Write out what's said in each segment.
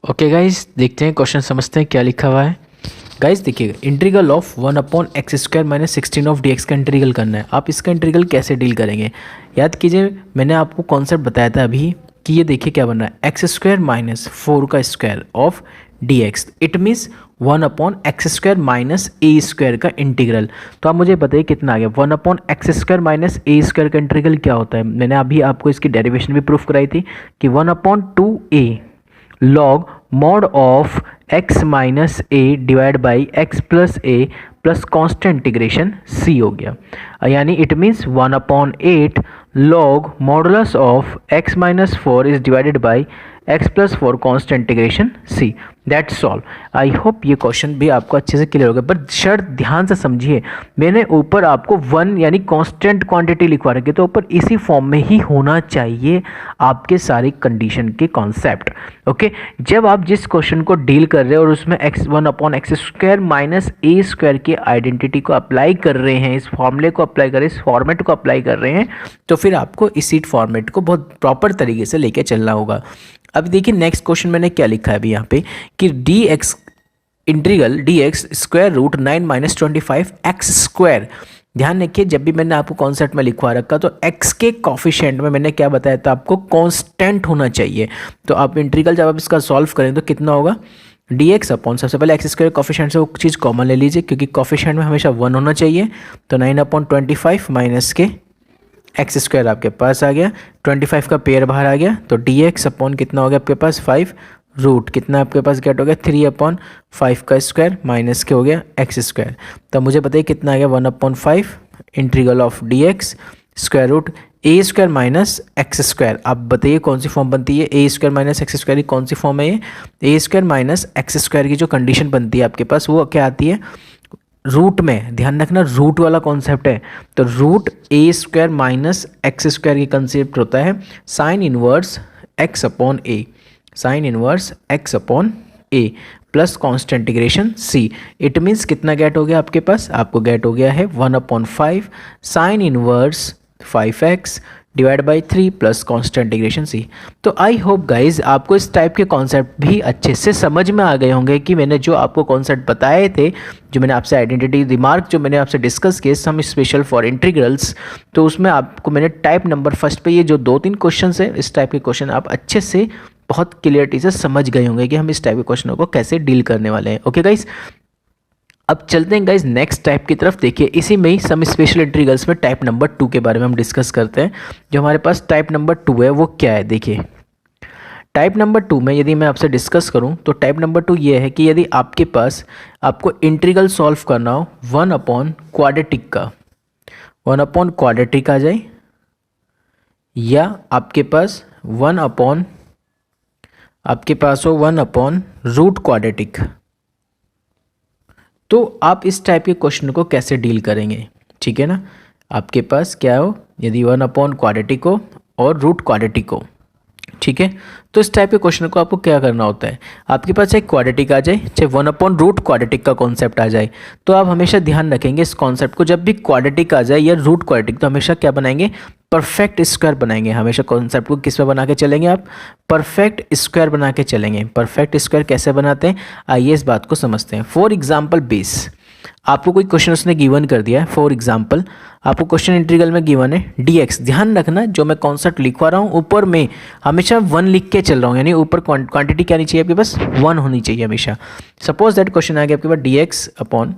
Okay guys, देखते हैं question, समझते हैं क्या लिखा हुआ है। गाइस देखिएगा, integral of 1/x² - 16 of dx का इंटीग्रल करना है। आप इसका इंटीग्रल कैसे डील करेंगे, याद कीजिए, मैंने आपको कॉन्सेप्ट बताया था अभी कि ये देखिए क्या बन रहा है, x² - 4 का square of dx। It means 1/x² - a² का इंटीग्रल। तो आप मुझे बताइए कितना आ गया। 1/x² - a² का इंटीग्रल क्या होता है। मैंने अभी आपको इसकी डेरिवेशन भी प्रूफ कराई थी कि 1/2a log mod of x minus A divide by x plus A plus constant integration c हो गया। यानी it means 1/8 log modulus of x minus 4 is divided by x plus 4 constant integration c। That's all. I hope ये question भी आपको अच्छे से clear होगा, पर शर्त ध्यान से समझिए, मैंने ऊपर आपको 1 यानी कांस्टेंट क्वांटिटी लिखवा रखी, तो ऊपर इसी फॉर्म में ही होना चाहिए आपके सारी कंडीशन के कॉन्सेप्ट। ओके, जब आप जिस क्वेश्चन को डील कर रहे हैं और उसमें x1/x² माइनस a² की आइडेंटिटी को अप्लाई कर रहे हैं, इस फॉर्मूले को अप्लाई कर रहे हैं, इस फॉर्मेट को अप्लाई कर रहे हैं, तो फिर आपको इसी फॉर्मेट को बहुत प्रॉपर तरीके से लेके चलना होगा। अब देखिए नेक्स्ट क्वेश्चन मैंने क्या लिखा है अभी यहाँ पे कि dx integral dx square root 9 - 25x²। ध्यान रखिए, जब भी मैंने आपको कॉन्सेप्ट में लिखवा रखा तो x के कॉफिशिएंट में मैंने क्या बताया था आपको, कांस्टेंट होना चाहिए। तो आप इंटीग्रल जब आप इसका सॉल्व करें तो कितना होगा, dx अपॉन, सबसे पहले x² कॉफिशिएंट से वो चीज़ कॉमन ले लीजिए क्योंकि कॉफिशिएंट में हमेशा 1 होना चाहिए। तो 9/25 माइनस के x² आपके पास आ गया, 25 का पेयर बाहर आ गया, तो dx अपॉन कितना हो गया आपके पास 5 रूट कितना आपके पास गेट हो गया 3/5 का स्क्वायर माइनस के हो गया x²। तो मुझे बताइए कितना आ गया 1/5 integral of dx square root a² minus x²। आप बताइए कौन सी फॉर्म बनती है, a² माइनस x² की कौन सी फॉर्म है ये, a² माइनस x² की जो कंडीशन बनती है आपके पास वो क्या आती है, रूट में, ध्यान रखना रूट वाला कॉन्सेप्ट है। तो रूट a² माइनस x² की कंसेप्ट होता है sine inverse x upon a, sine inverse x upon a plus constant integration c। It means कितना गेट हो गया आपके पास, आपको गेट हो गया है 1/5 sine inverse 5x divide by 3 plus constant integration c। तो आई होप गाइज आपको इस टाइप के कॉन्सेप्ट भी अच्छे से समझ में आ गए होंगे कि मैंने जो आपको कॉन्सेप्ट बताए थे, जो मैंने आपसे आइडेंटिटी रिमार्क जो मैंने आपसे डिस्कस किए सम स्पेशल फॉर इंटीग्रल्स, तो उसमें आपको मैंने टाइप नंबर फर्स्ट पे ये जो 2-3 क्वेश्चन है, इस टाइप के क्वेश्चन आप अच्छे से बहुत क्लियरिटी से समझ गए होंगे कि हम इस टाइप के क्वेश्चनों को कैसे डील करने वाले हैं। ओके गाइज, अब चलते हैं गाइज नेक्स्ट टाइप की तरफ। देखिए इसी में ही सम स्पेशल इंटीग्रल्स में टाइप नंबर 2 के बारे में हम डिस्कस करते हैं। जो हमारे पास टाइप नंबर 2 है वो क्या है, देखिए टाइप नंबर 2 में यदि मैं आपसे डिस्कस करूं तो टाइप नंबर 2 ये है कि यदि आपके पास आपको इंटीग्रल सॉल्व करना हो 1/क्वाड्रेटिक का, 1/क्वाड्रेटिक आ जाए, या आपके पास 1/ आपके पास हो 1/रूट क्वाड्रेटिक, तो आप इस टाइप के क्वेश्चन को कैसे डील करेंगे। ठीक है ना, आपके पास क्या हो, यदि 1/क्वाड्रेटिक हो और रूट क्वाड्रेटिक हो, ठीक है, तो इस टाइप के क्वेश्चन को आपको क्या करना होता है, आपके पास चाहे क्वाड्रेटिक आ जाए चाहे 1/रूट क्वाड्रेटिक का कॉन्सेप्ट आ जाए, तो आप हमेशा ध्यान रखेंगे इस कॉन्सेप्ट को, जब भी क्वाड्रेटिक आ जाए या रूट क्वाड्रेटिक तो हमेशा क्या बनाएंगे, परफेक्ट स्क्वायर बनाएंगे। हमेशा कॉन्सेप्ट को किस में बना के चलेंगे आप, परफेक्ट स्क्वायर बना के चलेंगे। परफेक्ट स्क्वायर कैसे बनाते हैं, आइए इस बात को समझते हैं। फॉर एग्जाम्पल बेस, आपको कोई क्वेश्चन उसने गिवन कर दिया है, फॉर एग्जाम्पल आपको क्वेश्चन इंटीग्रल में गिवन है dx, ध्यान रखना जो मैं कॉन्सेप्ट लिखवा रहा हूँ ऊपर में हमेशा 1 लिख के चल रहा हूँ, यानी ऊपर क्वांटिटी क्या नहीं चाहिए आपके पास, 1 होनी चाहिए हमेशा। सपोज दैट क्वेश्चन आ गया आपके पास dx अपॉन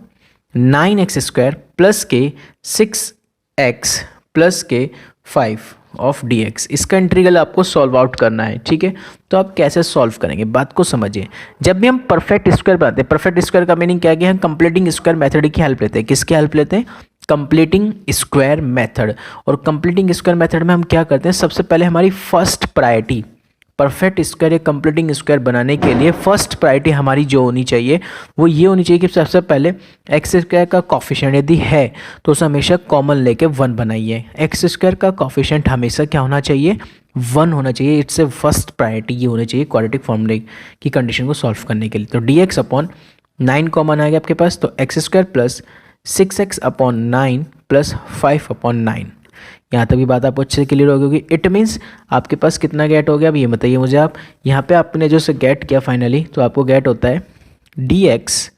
9x² प्लस के 6x प्लस के 5 ऑफ dx, इसका इंटीग्रल आपको सॉल्व आउट करना है। ठीक है, तो आप कैसे सॉल्व करेंगे, बात को समझिए। जब भी हम परफेक्ट स्क्वायर बनाते हैं, परफेक्ट स्क्वायर का मीनिंग क्या है कि हम कंप्लीटिंग स्क्वायर मेथड की हेल्प लेते हैं। किसकी हेल्प लेते हैं, कंप्लीटिंग स्क्वायर मेथड। और कंप्लीटिंग स्क्वायर मेथड में हम क्या करते हैं, सबसे पहले हमारी फर्स्ट प्रायोरिटी परफेक्ट स्क्वायर या कंप्लीटिंग स्क्वायर बनाने के लिए फर्स्ट प्रायोरिटी हमारी जो होनी चाहिए वो ये होनी चाहिए कि सबसे पहले x² का कॉफिशिएंट यदि है तो उसे हमेशा कॉमन लेके 1 बनाइए। x² का कॉफिशिएंट हमेशा क्या होना चाहिए, 1 होना चाहिए। इट्स ए फर्स्ट प्रायोरिटी ये होनी चाहिए क्वाड्रेटिक फॉर्मूले की कंडीशन को सॉल्व करने के लिए। तो dx अपॉन 9 कॉमन आ गया आपके पास, तो x² plus 6x upon 9 plus 5/9, यहाँ तक भी बात आपको अच्छे से क्लियर हो गई। इट मीन्स आपके पास कितना गेट हो गया अब ये बताइए मुझे आप। यहाँ पे आपने जो से गेट किया फाइनली, तो आपको गेट होता है डी एक्स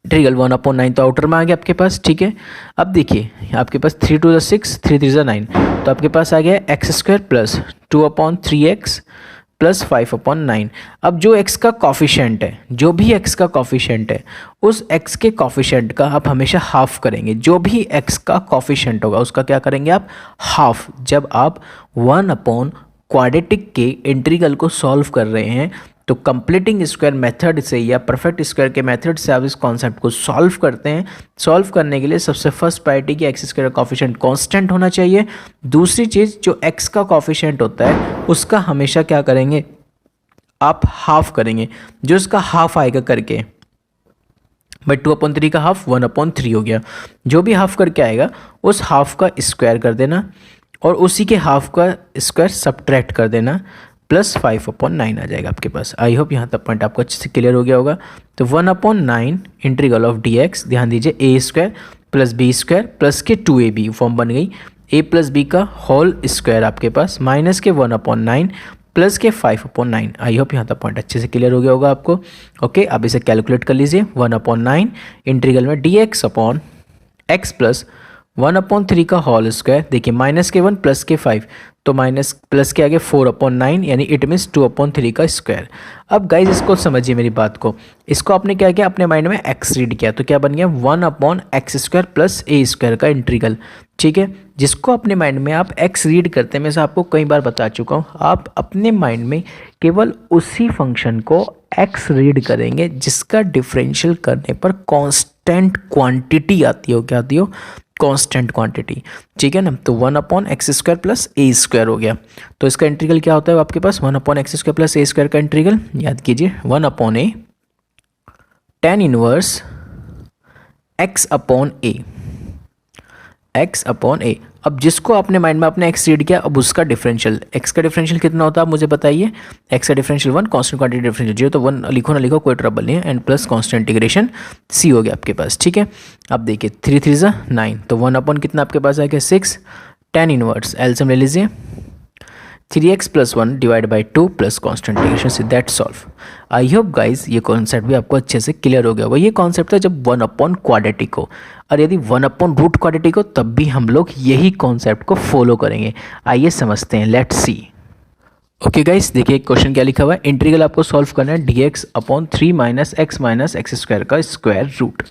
इंटीग्रल 1/9, तो आउटर में आ गया आपके पास। ठीक है, अब देखिए आपके पास 3 2 6 3 3 9, तो आपके पास आ गया x square plus 2/3x plus 5/9। अब जो x का कॉफिशेंट है, जो भी x का कॉफिशेंट है, उस x के कॉफिशेंट का आप हमेशा हाफ करेंगे। जो भी x का कॉफिशेंट होगा उसका क्या करेंगे आप, हाफ। जब आप 1/क्वाड्रेटिक के इंटीग्रल को सॉल्व कर रहे हैं तो कंप्लीटिंग स्क्वायर मेथड से या परफेक्ट स्क्वायर के मेथड से आप इस कॉन्सेप्ट को सॉल्व करते हैं। सॉल्व करने के लिए सबसे फर्स्ट प्रायोरिटी की एक्स स्क्वायर का कॉफिशिएंट कांस्टेंट होना चाहिए। दूसरी चीज़, जो एक्स का कॉफिशिएंट होता है उसका हमेशा क्या करेंगे आप, हाफ करेंगे। जो इसका हाफ आएगा करके, भाई 2/3 का हाफ 1/3 हो गया। जो भी हाफ करके आएगा उस हाफ का स्क्वायर कर देना और उसी के हाफ का स्क्वायर सब्ट्रैक्ट कर देना, प्लस 5/9 आ जाएगा आपके पास। आई होप यहाँ तक पॉइंट आपको अच्छे से क्लियर हो गया होगा। तो 1/9 इंटीग्रल ऑफ डी एक्स, ध्यान दीजिए A square plus B square plus के 2ab फॉर्म बन गई, a प्लस बी का होल स्क्वायर आपके पास माइनस के 1/9 प्लस के 5/9। आई होप यहाँ तक पॉइंट अच्छे से क्लियर हो गया होगा आपको। ओके, अब इसे कैलकुलेट कर लीजिए। 1/9 इंटीग्रल में D x upon x plus 1/3 का होल स्क्वायर, देखिए माइनस के 1 प्लस के 5, तो माइनस प्लस के आगे 4/9, यानी इट मीन्स 2/3 का स्क्वायर। अब गाइज इसको समझिए मेरी बात को, इसको आपने क्या किया, अपने माइंड में एक्स रीड किया, तो क्या बन गया 1/x² प्लस ए स्क्वायर का इंटीग्रल। ठीक है, जिसको अपने माइंड में आप एक्स रीड करते हैं, मैं से आपको कई बार बता चुका हूँ, आप अपने माइंड में केवल उसी फंक्शन को एक्स रीड करेंगे जिसका डिफरेंशियल करने पर कांस्टेंट क्वांटिटी आती हो। क्या आती हो, कांस्टेंट क्वांटिटी। ठीक है ना, तो 1/x² प्लस ए स्क्वायर हो गया। तो इसका इंटीग्रल क्या होता है आपके पास, 1/x² प्लस ए स्क्वायर का इंटीग्रल याद कीजिए 1/a tan inverse x/a, x/a। अब जिसको आपने माइंड में अपने x रीड किया, अब उसका डिफरेंशियल, x का डिफरेंशियल कितना होता है आप मुझे बताइए। x का डिफरेंशियल 1, कांस्टेंट क्वांटिटी डिफरेंशियल 0, तो 1 लिखो ना लिखो कोई ट्रबल नहीं है, and plus constant integration c हो गया आपके पास। ठीक है, अब देखिए 3 3 9, तो 1/ कितना आपके पास आ गया 6, tan इनवर्स एलसीएम ले लीजिए 3x + 1 divide by 2 plus constant integration say that solve. I hope guys ये कॉन्सेप्ट भी आपको अच्छे से क्लियर हो गया होगा। ये कॉन्सेप्ट था जब 1/क्वाड्रेटिक हो, और यदि 1/√क्वाड्रेटिक हो तब भी हम लोग यही कॉन्सेप्ट को फॉलो करेंगे। आइए समझते हैं, लेट्स सी। ओके गाइस, देखिए क्वेश्चन क्या लिखा हुआ है, इंटीग्रल आपको सॉल्व करना है dx/3 - x - x² का स्क्वायर रूट।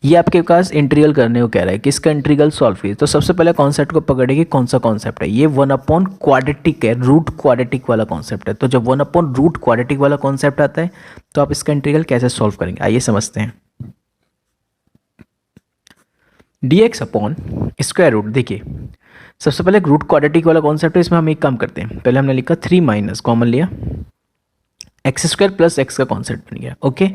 ये आपके पास इंटीग्रल करने को कह रहा है, किसका इंटीग्रल सॉल्व कीजिए। तो सबसे पहले कॉन्सेप्ट को पकड़ेगी, कौन सा कॉन्सेप्ट है ये, 1/क्वाड्रेटिक है, रूट क्वाड्रेटिक वाला कॉन्सेप्ट है। तो जब 1/√क्वाड्रेटिक वाला कॉन्सेप्ट आता है तो आप इसका इंटीग्रल कैसे सॉल्व करेंगे, आइए समझते हैं। dx/स्क्वायर रूट, देखिए सबसे पहले रूट क्वाड्रेटिक वाला कॉन्सेप्ट है, इसमें हम एक काम करते हैं, पहले हमने लिखा 3 माइनस कॉमन लिया, x² प्लस x का कॉन्सेप्ट बन गया। ओके,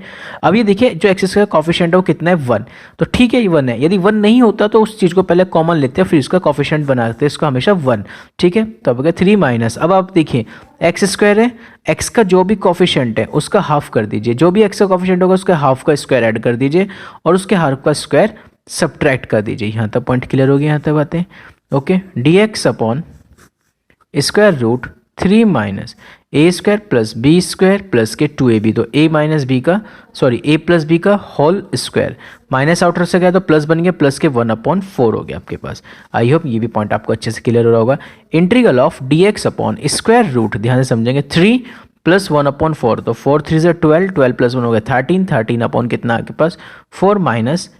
अब ये देखिए जो x² कॉफिशिएंट है वो कितना है 1, तो ठीक है ये 1 है। यदि 1 नहीं होता तो उस चीज़ को पहले कॉमन लेते हैं, फिर इसका कॉफिशिएंट बनाते हैं, इसको हमेशा 1। ठीक है, तो अब 3 माइनस, अब आप देखिए x² है, x का जो भी कॉफिशिएंट है उसका हाफ कर दीजिए, जो भी x का कॉफिशिएंट होगा उसका हाफ का स्क्वायर ऐड कर दीजिए और उसके हाफ का स्क्वायर सब्ट्रैक्ट कर दीजिए। यहाँ तक पॉइंट क्लियर हो गया, यहाँ तक बातें। ओके, dx/स्क्वायर root 3 minus a² plus b² plus के 2ab, तो a माइनस बी का, सॉरी a प्लस बी का होल स्क्वायर, माइनस आउटर से गया तो प्लस बन गया, प्लस के 1/4 हो गया आपके पास। आई होप ये भी पॉइंट आपको अच्छे से क्लियर हो रहा होगा। इंटीग्रल ऑफ dx/स्क्वायर रूट, ध्यान से समझेंगे, 3 प्लस 1/4, तो 4 3 12, 12 प्लस 1 हो गया 13, 13 अपॉन कितना आपके पास 4 माइनस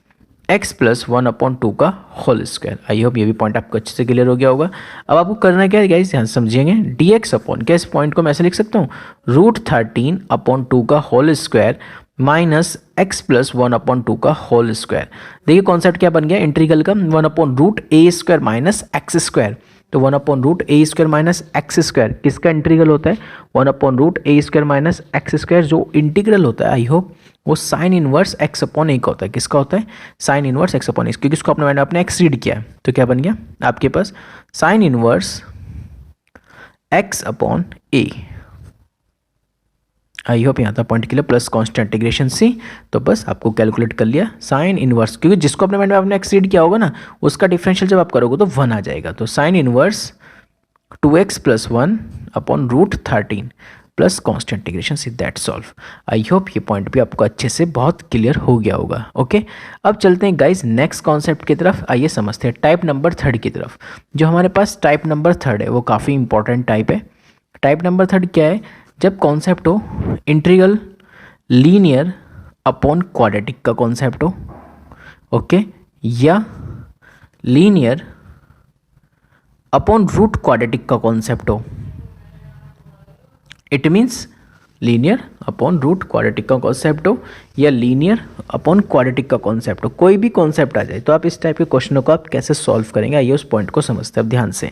x प्लस 1/2 का होल स्क्वायर। आई होप ये भी पॉइंट आपको अच्छे से क्लियर हो गया होगा। अब आपको करना क्या है गाइस, ध्यान समझिएंगे, dx/, क्या इस पॉइंट को मैं ऐसे लिख सकता हूँ, √13/2 का whole square minus x plus 1/2 का होल स्क्वायर। देखिए कॉन्सेप्ट क्या बन गया इंटीग्रल का, 1/√a² माइनस x², तो 1/√a² माइनस x², किसका इंटीग्रल होता है, 1/√a² माइनस x², जो इंटीग्रल होता है आई होप वो साइन इनवर्स x/a का होता है। किसका होता है, साइन इनवर्स x/a, क्योंकि इसको आपने आपने x रीड किया है, तो क्या बन गया आपके पास sine inverse x/a। I hope यहाँ तक point clear. Plus constant integration C, तो बस आपको कैलकुलेट कर लिया साइन इनवर्स, क्योंकि जिसको अपने माइंड में आपने एक्सरीड किया होगा ना उसका डिफरेंशियल जब आप करोगे तो 1 आ जाएगा। तो sine inverse 2x + 1 upon √13 plus constant integration C, that solve. I hope ये पॉइंट भी आपको अच्छे से बहुत क्लियर हो गया होगा। ओके, अब चलते हैं गाइज नेक्स्ट कॉन्सेप्ट की तरफ। आइए समझते हैं टाइप नंबर 3 की तरफ। जो हमारे पास टाइप नंबर 3 है वो काफ़ी इंपॉर्टेंट टाइप है। टाइप नंबर 3 क्या है? जब कॉन्सेप्ट हो इंटीग्रल लीनियर अपॉन क्वाड्रेटिक का कॉन्सेप्ट हो, ओके, या लीनियर अपॉन रूट क्वाड्रेटिक का कॉन्सेप्ट हो। It means linear upon root quadratic का कॉन्सेप्ट हो या लीनियर अपॉन क्वाड्रेटिक का कॉन्सेप्ट हो, कोई भी कॉन्सेप्ट आ जाए तो आप इस टाइप के क्वेश्चनों को आप कैसे सॉल्व करेंगे, आइए उस पॉइंट को समझते हैं। अब ध्यान से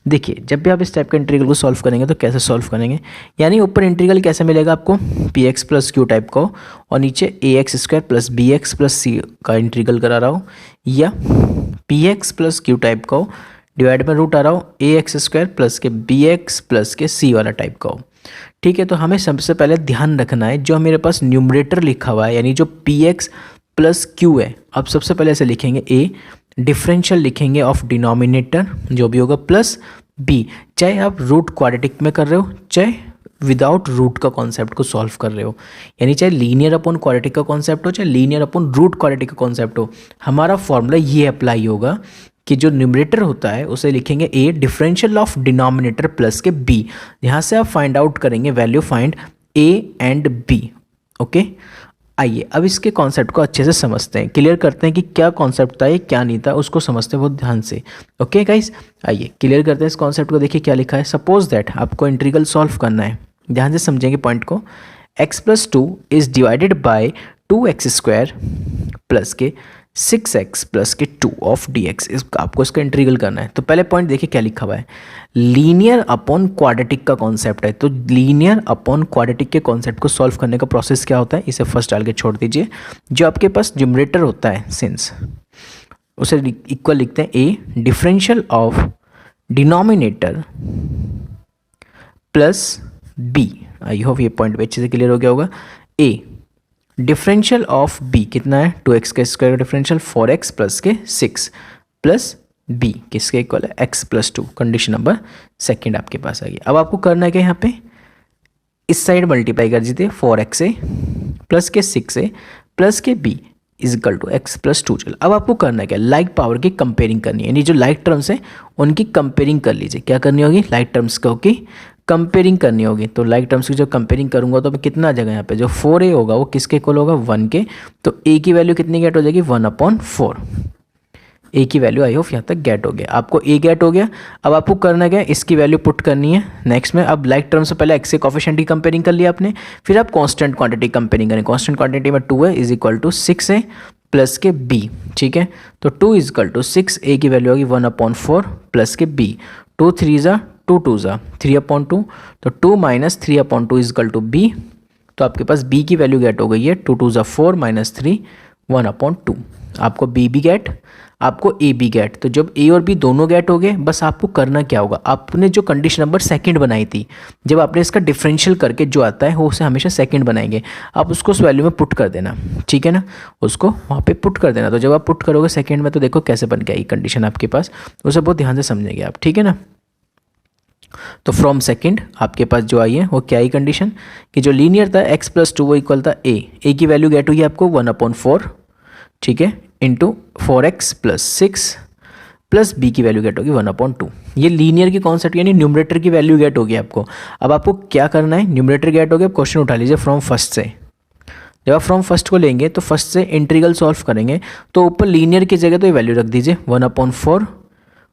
देखिए, जब भी आप इस टाइप के इंटीग्रल को सॉल्व करेंगे तो कैसे सॉल्व करेंगे, यानी ऊपर इंटीग्रल कैसे मिलेगा आपको px + q टाइप का हो और नीचे ax² + bx + c का इंटीग्रल करा रहा हो, या px + q टाइप का हो डिवाइड में रूट आ रहा हो ax² + के bx + के c वाला टाइप का हो। ठीक है, तो हमें सबसे पहले ध्यान रखना है जो मेरे पास न्यूमरेटर लिखा हुआ है यानी जो px + q है, अब सबसे पहले ऐसे लिखेंगे a, डिफरेंशियल लिखेंगे ऑफ डिनोमिनेटर जो भी होगा प्लस b, चाहे आप रूट क्वाड्रेटिक में कर रहे हो चाहे विदाउट रूट का कॉन्सेप्ट को सॉल्व कर रहे हो, यानी चाहे लीनियर अपॉन क्वाड्रेटिक का कॉन्सेप्ट हो चाहे लीनियर अपॉन रूट क्वाड्रेटिक का कॉन्सेप्ट हो, हमारा फॉर्मूला ये अप्लाई होगा कि जो न्यूमरेटर होता है उसे लिखेंगे a, differential of denominator plus के b। यहाँ से आप फाइंड आउट करेंगे value find a and b। Okay, आइए अब इसके कॉन्सेप्ट को अच्छे से समझते हैं, क्लियर करते हैं कि क्या कॉन्सेप्ट था ये क्या नहीं था, उसको समझते हैं बहुत ध्यान से। ओके गाइस, आइए क्लियर करते हैं इस कॉन्सेप्ट को। देखिए क्या लिखा है, सपोज दैट आपको इंटीग्रल सॉल्व करना है, ध्यान से समझेंगे पॉइंट को। x + 2 is divided by 2x² plus के 6x + के 2 ऑफ dx, आपको इसका इंटीग्रल करना है। तो पहले पॉइंट देखिए क्या लिखा हुआ है, लीनियर अपॉन क्वाड्रेटिक का कॉन्सेप्ट है। तो लीनियर अपॉन क्वाड्रेटिक के कॉन्सेप्ट को सॉल्व करने का प्रोसेस क्या होता है, इसे फर्स्ट डाल के छोड़ दीजिए। जो आपके पास न्यूमरेटर होता है सिंस, उसे इक्वल लिखते हैं a, differential of denominator plus b। I hope ये पॉइंट अच्छे से क्लियर हो गया होगा। a, डिफरेंशियल ऑफ b कितना है 2x का स्क्वायर का डिफरेंशियल 4x प्लस के 6 प्लस b किसके इक्वल है x + 2। कंडीशन नंबर सेकंड आपके पास आ गई। अब आपको करना है क्या, यहाँ पे इस साइड मल्टीप्लाई कर दीजिए 4x से प्लस के 6 से प्लस के b इक्वल टू x + 2। चलो अब आपको करना है क्या, लाइक पावर की कंपेयरिंग करनी है, यानी जो लाइक टर्म्स है उनकी कंपेयरिंग कर लीजिए। क्या करनी होगी, लाइक टर्म्स की कंपेयरिंग करनी होगी। तो लाइक टर्म्स की जब कंपेयरिंग करूंगा तो कितना आ जाएगा, यहाँ पे जो 4a होगा वो किसके इक्वल होगा 1 के। तो a की वैल्यू कितनी गेट हो जाएगी 1/4। a की वैल्यू आई होप यहाँ तक गेट हो गया, आपको a गेट हो गया। अब आपको करना क्या है, इसकी वैल्यू पुट करनी है नेक्स्ट में। अब लाइक टर्म से पहले x के कोफिशिएंट की कंपेयरिंग कर लिया आपने, फिर आप कांस्टेंट क्वांटिटी कंपेयरिंग करें। कांस्टेंट क्वांटिटी में 2 है = 6a प्लस के b। ठीक है, तो 2 = 6, a की वैल्यू होगी 1/4 प्लस के b। 2 3 = 2 2 = 3/2, तो 2 - 3/2 = b। तो आपके पास b की वैल्यू गेट हो गई है 2 2 = 4 - 3 1/2। आपको b भी गेट, आपको a भी गेट। तो जब a और b दोनों गेट हो गए, बस आपको करना क्या होगा, आपने जो कंडीशन नंबर सेकंड बनाई थी, जब आपने इसका डिफरेंशियल करके जो आता है वो उसे हमेशा सेकंड बनाएंगे, आप उसको उस वैल्यू में पुट कर देना। ठीक है ना, उसको वहाँ पे पुट कर देना। तो जब आप पुट करोगे सेकंड में तो देखो कैसे बन गया ये कंडीशन आपके पास, उसे बहुत ध्यान से समझेंगे आप। ठीक है ना, तो फ्रॉम सेकंड आपके पास जो आई है वो क्या आई कंडीशन, कि जो लीनियर था x + 2 वो इक्वल था a की वैल्यू गेट हुई आपको 1/4, ठीक है, इंटू 4x + 6 प्लस b की वैल्यू गेट होगी 1/2। ये लीनियर की कॉन्सेप्ट यानी न्यूमरेटर की वैल्यू गेट होगी आपको। अब आपको क्या करना है, न्यूमरेटर गेट हो गया, क्वेश्चन उठा लीजिए फ्रॉम फर्स्ट से। जब आप फ्रॉम फर्स्ट को लेंगे तो फर्स्ट से इंटीग्रल सॉल्व करेंगे, तो ऊपर लीनियर की जगह तो ये वैल्यू रख दीजिए 1/4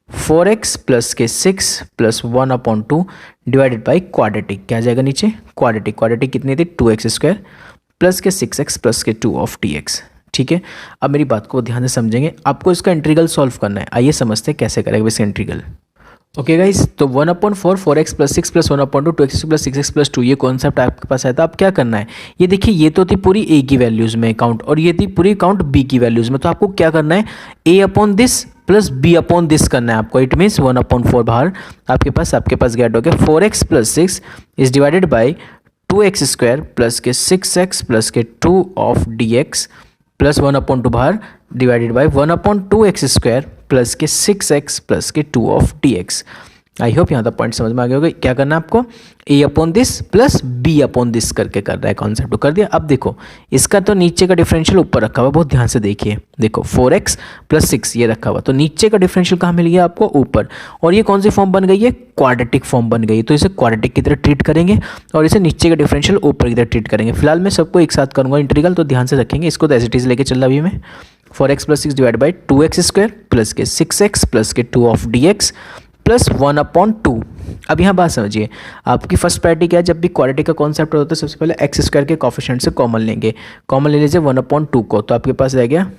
4x प्लस के 6 प्लस 1/2 डिवाइडेड बाई क्वाड्रेटिक, क्या जाएगा नीचे क्वाड्रेटिक। क्वाड्रेटिक कितनी थी 2x² प्लस के 6x प्लस के 2 ऑफ dx। ठीक है, अब मेरी बात को ध्यान से समझेंगे, आपको इसका इंटीग्रल सॉल्व करना है। आइए समझते हैं कैसे करेंगे इसका इंटीग्रल। ओके गाइस, तो 1/4 4x plus 6 plus 1/2 2x plus 6x plus 2 ये कॉन्सेप्ट आपके पास आया था। अब क्या करना है, ये देखिए ये तो थी पूरी a की वैल्यूज़ में काउंट और ये थी पूरी काउंट b की वैल्यूज़ में। तो आपको क्या करना है, a/this प्लस b/this करना है आपको। इट मीन्स 1/4 बाहर आपके पास गेट हो गया 4x plus 6 is divided by 2x² plus के 6x प्लस के 2 ऑफ dx प्लस 1/2 बाहर डिवाइडेड बाई 1/2x² प्लस के 6x प्लस के 2 ऑफ dx। आई होप यहाँ तक पॉइंट समझ में आ गया होगा। क्या करना है आपको, a upon this plus b upon this करके कर रहा है कॉन्सेप्ट को, कर दिया। अब देखो इसका तो नीचे का डिफरेंशियल ऊपर रखा हुआ, बहुत ध्यान से देखिए, देखो 4x प्लस 6 ये रखा हुआ, तो नीचे का डिफरेंशियल कहाँ मिल गया आपको, ऊपर। और ये कौन सी फॉर्म बन गई है, क्वाड्रेटिक फॉर्म बन गई, तो इसे क्वाड्रेटिक की तरह ट्रीट करेंगे और इसे नीचे का डिफरेंशियल ऊपर की तरह ट्रीट करेंगे। फिलहाल मैं सबको एक साथ करूँगा इंटीग्रल, तो ध्यान से रखेंगे, इसको तो एज इट इज लेके चल रहा अभी मैं। 4x plus 6 divide by 2x² plus के 6x प्लस के 2 ऑफ dx प्लस 1/2। अब यहाँ बात समझिए, आपकी फर्स्ट प्रायोरिटी क्या है, जब भी क्वाड्रेटिक का कॉन्सेप्ट होता है सबसे पहले x² के कोफिशिएंट से कॉमन लेंगे। कॉमन ले लीजिए 1/2 को, तो आपके पास रह गया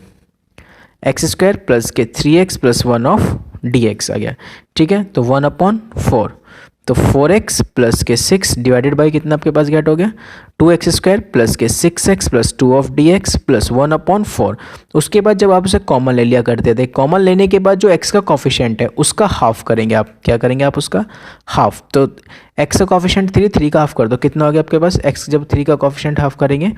x² प्लस के 3x प्लस 1 ऑफ dx आ गया, ठीक है। तो 1/4, तो 4x प्लस के 6 डिवाइडेड बाई कितना आपके पास गेट हो गया, 2x² प्लस के 6x plus 2 of dx plus 1/4। उसके बाद जब आप उसे कॉमन ले लिया करते थे, कॉमन लेने के बाद जो x का कॉफिशिएंट है उसका हाफ करेंगे आप, क्या करेंगे आप उसका हाफ। तो x का कॉफिशिएंट 3 का हाफ कर दो, कितना हो गया आपके पास, x जब 3 का कॉफिशिएंट हाफ करेंगे,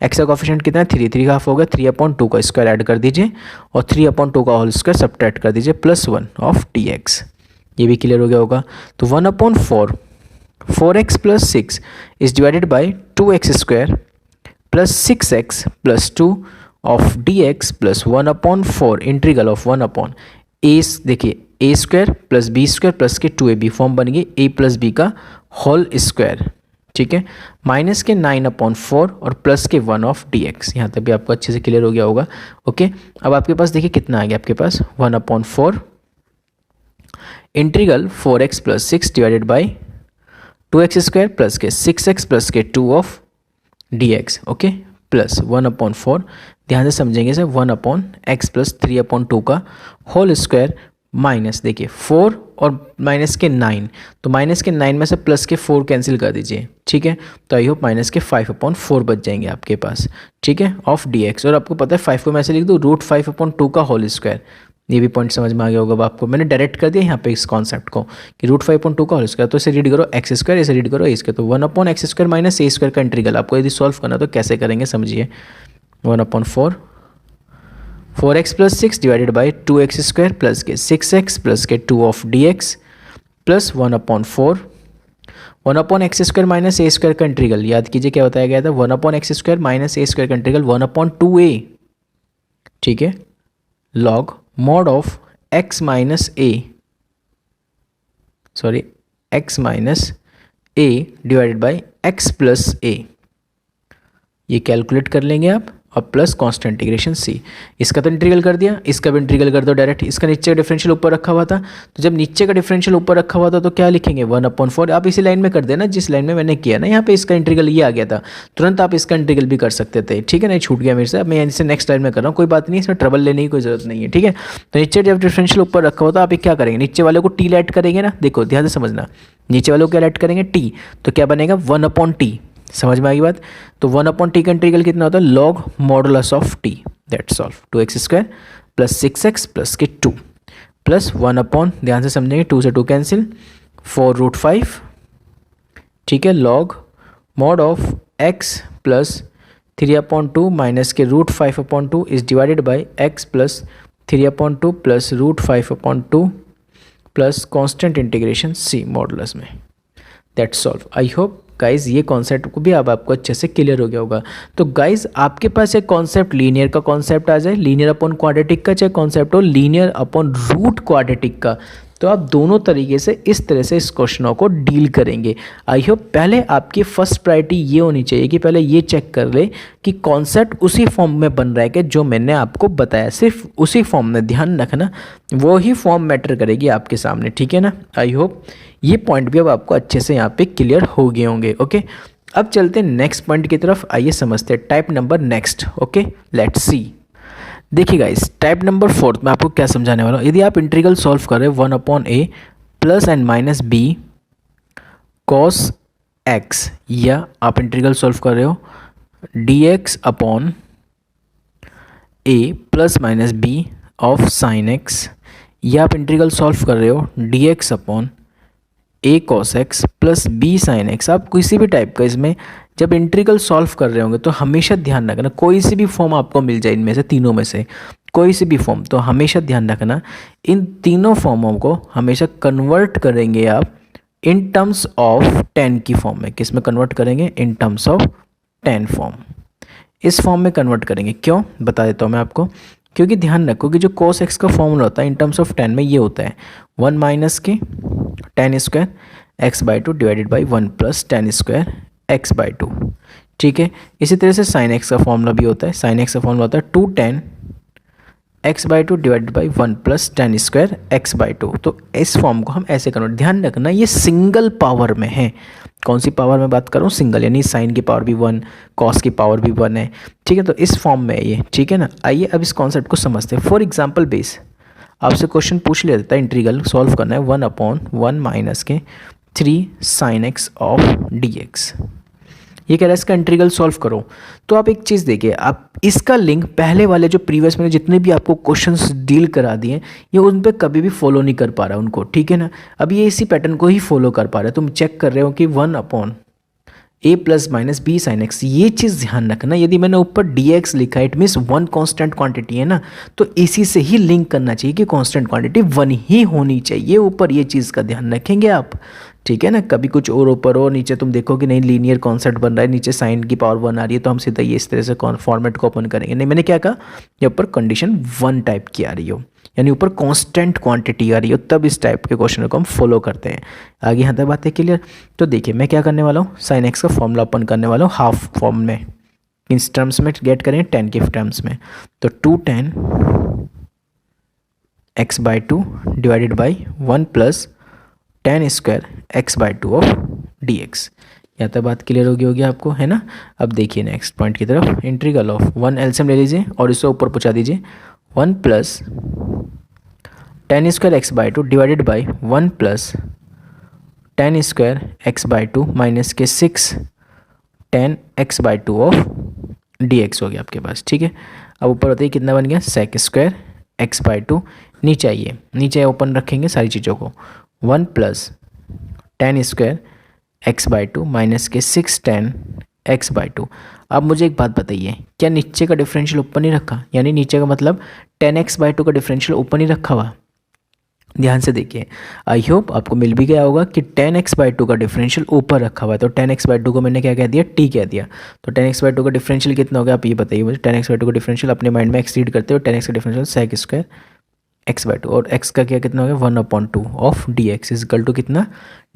x का कॉफिशिएंट कितना है 3 का हाफ हो गया, 3/2 का स्क्वायर ऐड कर दीजिए और 3/2 का होल स्क्वायर सब्ट्रैक्ट कर दीजिए प्लस 1 ऑफ dx। ये भी क्लियर हो गया होगा। तो 1/4 4x plus 6 is divided by 2x² plus 6x plus 2 of dx plus 1/4 integral of 1/a, देखिए a² प्लस b² प्लस के 2ab फॉर्म बन गई a प्लस b का होल स्क्वायर, ठीक है, माइनस के 9/4 और प्लस के 1 ऑफ dx। यहाँ तक भी आपको अच्छे से क्लियर हो गया होगा। ओके, अब आपके पास देखिए कितना आ गया आपके पास 1/4 integral 4x plus 6 divided by 2x² plus के 6x प्लस के 2 ऑफ dx, ओके, प्लस 1/4, ध्यान से समझेंगे सर, 1/x प्लस 3/2 का होल स्क्वायर माइनस देखिए 4 और माइनस के 9, तो माइनस के 9 में से प्लस के 4 कैंसिल कर दीजिए, ठीक है। तो आई होप माइनस के 5/4 बच जाएंगे आपके पास, ठीक है, ऑफ dx। और आपको पता है 5 को मैं ऐसे लिख दूँ √5/2 का होल स्क्वायर। ये भी पॉइंट समझ में आ गया होगा अब आपको, मैंने डायरेक्ट कर दिया यहाँ पे इस कॉन्सेप्ट को कि √5/2 का होल स्क्वायर, तो इसे रीड करो x², इसे रीड करो a², तो 1/x² माइनस a² का इंटीग्रल आपको यदि सॉल्व करना तो कैसे करेंगे समझिए। 1/4 4x plus 6 divided by 2x² plus के 6x प्लस के 2 of dx plus 1/4 1/x² minus a² का इंटीग्रल, याद कीजिए क्या बताया गया था, 1/x² माइनस a² का इंटीग्रल 1/2a, ठीक है, log mod of x minus a, sorry x minus a divided by x plus a, ये कैलकुलेट कर लेंगे आप, और प्लस कांस्टेंट इंटीग्रेशन c। इसका तो इंटीग्रल कर दिया, इसका भी इंटीग्रल कर दो डायरेक्ट। इसका नीचे का डिफरेंशियल ऊपर रखा हुआ था, तो जब नीचे का डिफरेंशियल ऊपर रखा हुआ था तो क्या लिखेंगे 1/4। आप इसी लाइन में कर देना जिस लाइन में मैंने किया ना, यहाँ पे इसका इंटीग्रल ये आ गया था, तुरंत आप इसका इंटीग्रल भी कर सकते थे, ठीक है ना, छूट गया मेरे से। अब मैं इसे नेक्स्ट लाइन में कर रहा हूँ, कोई बात नहीं, इसमें ट्रबल लेने की कोई जरूरत नहीं है, ठीक है। तो नीचे जब डिफरेंशियल ऊपर रखा हुआ था, आप क्या करेंगे, नीचे वाले को टी ऐड करेंगे ना, देखो ध्यान से समझना, नीचे वाले को क्या ऐड करेंगे टी, तो क्या बनेगा 1/t, समझ में आई बात। तो 1/t का इंटीग्रल कितना होता है, log modulus of t, that's all, 2x² plus 6x plus के 2 प्लस 1/, ध्यान से समझेंगे, 2 से 2 कैंसिल, 4√5, ठीक है, log mod of x plus 3/2 minus के √5/2 is divided by x plus 3/2 plus √5/2 plus constant integration c modulus में, that's all. I hope guys ये कॉन्सेप्ट को भी अब आपको अच्छे से क्लियर हो गया होगा। तो गाइज आपके पास एक कॉन्सेप्ट लीनियर का कॉन्सेप्ट आ जाए, लीनियर अपॉन क्वाड्रेटिक का चाहे कॉन्सेप्ट हो लीनियर अपॉन रूट क्वाड्रेटिक का, तो आप दोनों तरीके से इस तरह से इस क्वेश्चनों को डील करेंगे। आई होप पहले आपकी फर्स्ट प्रायोरिटी ये होनी चाहिए कि पहले ये चेक कर ले कि कॉन्सेप्ट उसी फॉर्म में बन रहा है कि जो मैंने आपको बताया, सिर्फ उसी फॉर्म में ध्यान रखना, वो ही फॉर्म मैटर करेगी आपके सामने, ठीक है ना। आई होप ये पॉइंट भी अब आपको अच्छे से यहाँ पे क्लियर हो गए होंगे। ओके, अब चलते हैं नेक्स्ट पॉइंट की तरफ, आइए समझते हैं type number next. Okay, let's see. देखिए गाइस, टाइप नंबर 4 मैं आपको क्या समझाने वाला हूँ। यदि आप इंटीग्रल सॉल्व कर रहे हो 1/a plus and minus b cos x, या आप इंटीग्रल सॉल्व कर रहे हो dx upon a plus minus b of sin x, या आप इंटीग्रल सॉल्व कर रहे हो dx upon A cos X plus B sine X. आप किसी भी टाइप का इसमें जब इंटीग्रल सॉल्व कर रहे होंगे तो हमेशा ध्यान रखना, कोई सी भी फॉर्म आपको मिल जाए इनमें से तीनों में से कोई सी भी फॉर्म, तो हमेशा ध्यान रखना इन तीनों फॉर्मों को हमेशा कन्वर्ट करेंगे आप इन टर्म्स ऑफ 10 की फॉर्म में। किस में कन्वर्ट करेंगे? इन टर्म्स ऑफ 10 फॉर्म, इस फॉर्म में कन्वर्ट करेंगे। क्यों बता देता हूँ मैं आपको, क्योंकि ध्यान रखो कि जो cos x का फॉर्मूला होता है इन टर्म्स ऑफ 10 में ये होता है 1 माइनस के tan square x by two divided by 1 plus tan square x by to. ठीक है, इसी तरह से sin x का फॉर्मूला भी होता है, sin x का फॉर्मूला होता है 2 tan x by two divided by 1 plus tan square x by to. तो इस फॉर्म को हम ऐसे कन्वर्ट, ध्यान रखना ये सिंगल पावर में है। कौन सी पावर में बात करूँ? सिंगल, यानी साइन की पावर भी 1, कॉस की पावर भी 1 है। ठीक है, तो इस फॉर्म में है ये। ठीक है ना, आइए अब इस कॉन्सेप्ट को समझते हैं। फॉर एग्जाम्पल बेस आपसे क्वेश्चन पूछ लिया जाता है, इंटीग्रल सॉल्व करना है 1/1 माइनस के 3 sine x of D x. ये कह रहा है इसका इंटीग्रल सॉल्व करो। तो आप एक चीज़ देखिए, आप इसका लिंक पहले वाले जो प्रीवियस मैंने जितने भी आपको क्वेश्चंस डील करा दिए ये उन पर कभी भी फॉलो नहीं कर पा रहा उनको। ठीक है ना, अब ये इसी पैटर्न को ही फॉलो कर पा रहा है। तुम चेक कर रहे हो कि 1/a plus minus b sine x, ये चीज़ ध्यान रखना। यदि मैंने ऊपर डी एक्स लिखा है इट मीन्स 1 कॉन्स्टेंट क्वांटिटी है ना, तो इसी से ही लिंक करना चाहिए कि कॉन्स्टेंट क्वांटिटी 1 ही होनी चाहिए ऊपर। ये चीज़ का ध्यान रखेंगे आप। ठीक है ना, कभी कुछ और ऊपर हो नीचे तुम देखो कि नहीं लीनियर कॉन्सेप्ट बन रहा है, नीचे साइन की पावर 1 आ रही है, तो हम सीधा ये इस तरह से फॉर्मेट को ओपन करेंगे। नहीं, मैंने क्या कहा, ये ऊपर कंडीशन 1 टाइप की आ रही हो, यानी ऊपर कांस्टेंट क्वांटिटी आ रही हो, तब इस टाइप के क्वेश्चन को हम फॉलो करते हैं। आगे यहाँ तक बातें क्लियर? तो देखिए मैं क्या करने वाला हूँ, साइन एक्स का फॉर्मूला ओपन करने वाला हूँ हाफ फॉर्म में, किस टर्म्स में गेट करें? 10 के टर्म्स में। तो 2 tan x by two divided by 1 plus tan square x by two of D x. यहाँ तक बात क्लियर होगी आपको, है ना? अब देखिए नेक्स्ट पॉइंट की तरफ, इंटीग्रल ऑफ 1 एलसीएम ले लीजिए और इसको ऊपर पहुँचा दीजिए 1 plus tan square x by two divided by 1 plus tan square x by to minus के 6 tan x by two of D x हो गया आपके पास। ठीक है, अब ऊपर बताइए कितना बन गया, sec square x by to. नीचे आइए, नीचे ओपन रखेंगे सारी चीज़ों को, 1 plus tan square x by to minus के 6 tan एक्स बाई टू। अब मुझे एक बात बताइए, क्या नीचे का डिफरेंशियल ऊपर नहीं रखा? यानी नीचे का मतलब tan एक्स बाई टू का डिफरेंशियल ऊपर नहीं रखा हुआ? ध्यान से देखिए, आई होप आपको मिल भी गया होगा कि tan एक्स बाई टू का डिफरेंशियल ऊपर रखा हुआ है। तो tan एक्स बाई टू को मैंने क्या कह दिया, t कह दिया। तो tan एक्स बाई टू का डिफरेंशियल कितना हो गया, आप ये बताइए मुझे। tan एक्स बाई टू का डिफरेंशियल अपने माइंड में एक्सीड करते हो, tan एक्स का differential sec square x by two, और x का क्या कितना हो गया 1/2 of D x is equal to कितना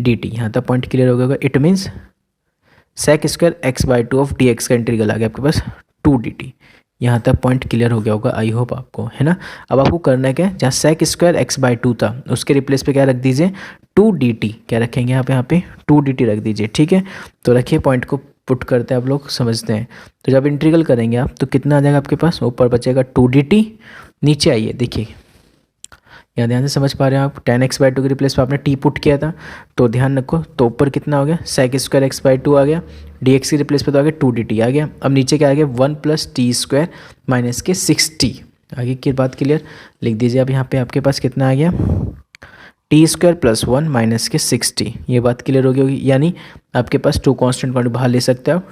dt। यहाँ तक पॉइंट क्लियर हो गया होगा। It means sec square x by two of D x का इंटीग्रल आ गया आपके पास 2 dt। यहाँ तक पॉइंट क्लियर हो गया होगा आई होप आपको, है ना? अब आपको करना है क्या, जहाँ sec square x by to था उसके रिप्लेस पे क्या रख दीजिए 2 dt। क्या रखेंगे आप यहाँ पे 2 dt रख दीजिए। ठीक है, तो रखिए पॉइंट को पुट करते हैं, आप लोग समझते हैं। तो जब इंटीग्रल करेंगे आप तो कितना आ जाएगा आपके पास, ऊपर बचेगा 2 dt। नीचे आइए देखिए, यहाँ ध्यान से समझ पा रहे हैं आप, tan एक्स बाई टू के रिप्लेस पे आपने t पुट किया था, तो ध्यान रखो। तो ऊपर कितना हो गया sec square x by two आ गया, dx के रिप्लेस पे तो आ गया 2 dt आ गया। अब नीचे क्या आ गया 1 प्लस टी स्क्वायर माइनस के 6t। आगे की बात क्लियर, लिख दीजिए अब यहाँ पे आपके पास कितना आ गया टी स्क्वायर प्लस 1 माइनस के 6t। ये बात क्लियर हो गई होगी, यानी आपके पास 2 कॉन्स्टेंट क्वांटिटी बाहर ले सकते हो आप,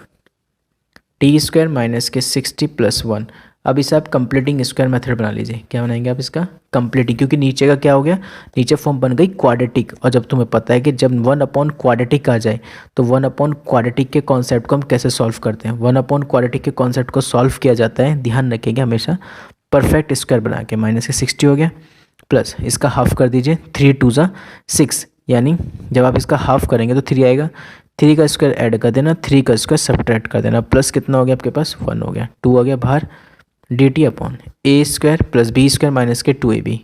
टी स्क्वायर माइनस के 6t प्लस 1। अब इसे आप कंप्लीटिंग स्क्वायर मेथड बना लीजिए। क्या बनाएंगे आप इसका कंप्लीटिंग, क्योंकि नीचे का क्या हो गया, नीचे फॉर्म बन गई क्वाड्रेटिक। और जब तुम्हें पता है कि जब 1/क्वाड्रेटिक आ जाए तो 1/क्वाड्रेटिक के कॉन्सेप्ट को हम कैसे सॉल्व करते हैं, 1/क्वाड्रेटिक के कॉन्सेप्ट को सॉल्व किया जाता है, ध्यान रखेंगे हमेशा, परफेक्ट स्क्वायर बना के। माइनस के 60 हो गया, प्लस इसका हाफ कर दीजिए, 3 2 ज़ा 6, यानी जब आप इसका हाफ करेंगे तो 3 आएगा, 3 का स्क्वायर ऐड कर देना, 3 का स्क्वायर सब्ट्रैक्ट कर देना, प्लस कितना हो गया आपके पास 1 हो गया, 2 हो गया बाहर, D T upon A square plus B square minus के 2ab,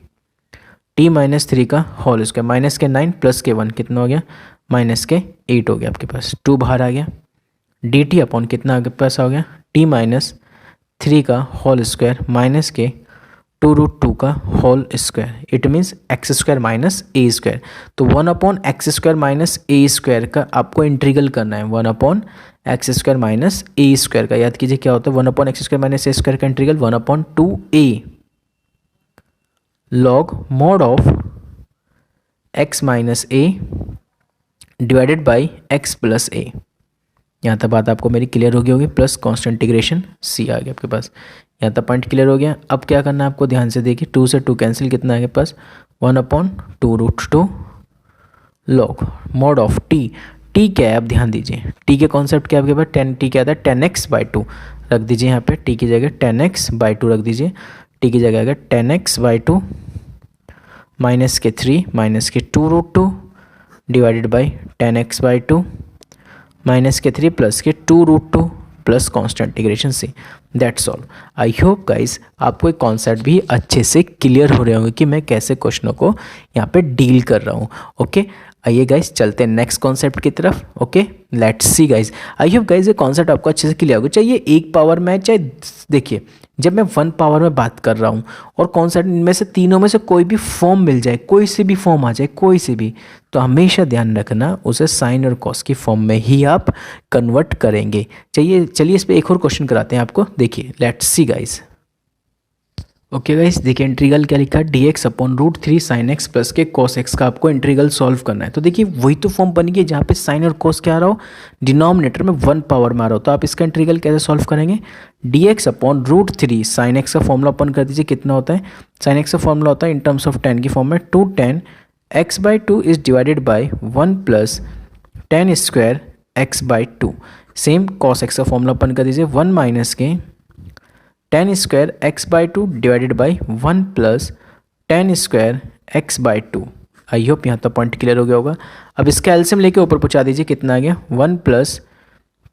टी माइनस 3 का होल स्क्वायर, माइनस के 9 प्लस के 1 कितना हो गया माइनस के 8 हो गया आपके पास, 2 बाहर आ गया, डी टी अपॉन कितना आपके पास हो गया टी माइनस 3 का होल स्क्वायर माइनस के 2√2 का whole square. It means x square minus A square. तो 1/x स्क्वायर माइनस ए स्क्वायर का आपको इंटीग्रल करना है, 1/x स्क्वायर माइनस ए स्क्वायर का। याद कीजिए क्या होता है 1/x स्क्वायर माइनस ए स्क्वायर का integral 1/2a log mod of x minus A divided by x plus A. यहाँ तक बात आपको मेरी क्लियर होगी प्लस कॉन्स्टेंट इंटीग्रेशन सी आ गया आपके पास। यहाँ तक पॉइंट क्लियर हो गया। अब क्या करना है आपको, ध्यान से देखिए, 2 से 2 कैंसिल, कितना है आपके पास 1/2√2 log mod of T. T क्या है, अब ध्यान दीजिए, टी के कॉन्सेप्ट क्या है आपके पास, टी क्या आता है 10x/2 रख दीजिए यहाँ पे, टी की जगह 10x/2 रख दीजिए, टी की जगह आएगा 10x/2 माइनस के 3 माइनस के 2√2 डिवाइडेड बाई 10x/2 माइनस के 3 प्लस के 2√2 plus constant integration C. That's all. I hope guys आपको एक कॉन्सेप्ट भी अच्छे से क्लियर हो रहे होंगे कि मैं कैसे क्वेश्चनों को यहाँ पे डील कर रहा हूँ। ओके, आइए गाइस चलते हैं नेक्स्ट कॉन्सेप्ट की तरफ। Okay, let's see guys. I hope guys ये कॉन्सेप्ट आपको अच्छे से क्लियर होगा, चाहे एक पावर में, चाहे देखिए जब मैं 1 पावर में बात कर रहा हूँ और कॉन्सेप्ट इनमें से तीनों में से कोई भी फॉर्म मिल जाए, कोई से भी फॉर्म आ जाए, कोई से भी, तो हमेशा ध्यान रखना उसे साइन और कॉस की फॉर्म में ही आप कन्वर्ट करेंगे। चलिए इस पे एक और क्वेश्चन कराते हैं आपको, देखिए let's see guys. Okay guys, देखिए इंटीग्रल क्या लिखा है, dx/√3 sin x प्लस के cos x का आपको इंटीग्रल सॉल्व करना है। तो देखिए वही तो फॉर्म बन गई जहाँ पे साइन और कॉस क्या आ रहा हो, डिनोमिनेटर में 1 पावर में आ रहा हो। तो आप इसका इंटीग्रल कैसे सॉल्व करेंगे, dx/√3 sin x का फॉर्मूला ओपन कर दीजिए, कितना होता है, sin x का फॉर्मूला होता है इन टर्म्स ऑफ 10 की फॉर्म में 2 tan x/2 is divided by 1 plus tan square x/2। Same cos x का फॉर्मूला ओपन कर दीजिए 1 माइनस के tan square x/2 divided by 1 plus tan square x/2। I hope यहाँ तक पॉइंट क्लियर हो गया होगा। अब इसका एलसीएम लेके ऊपर पहुँचा दीजिए, कितना आ गया 1 plus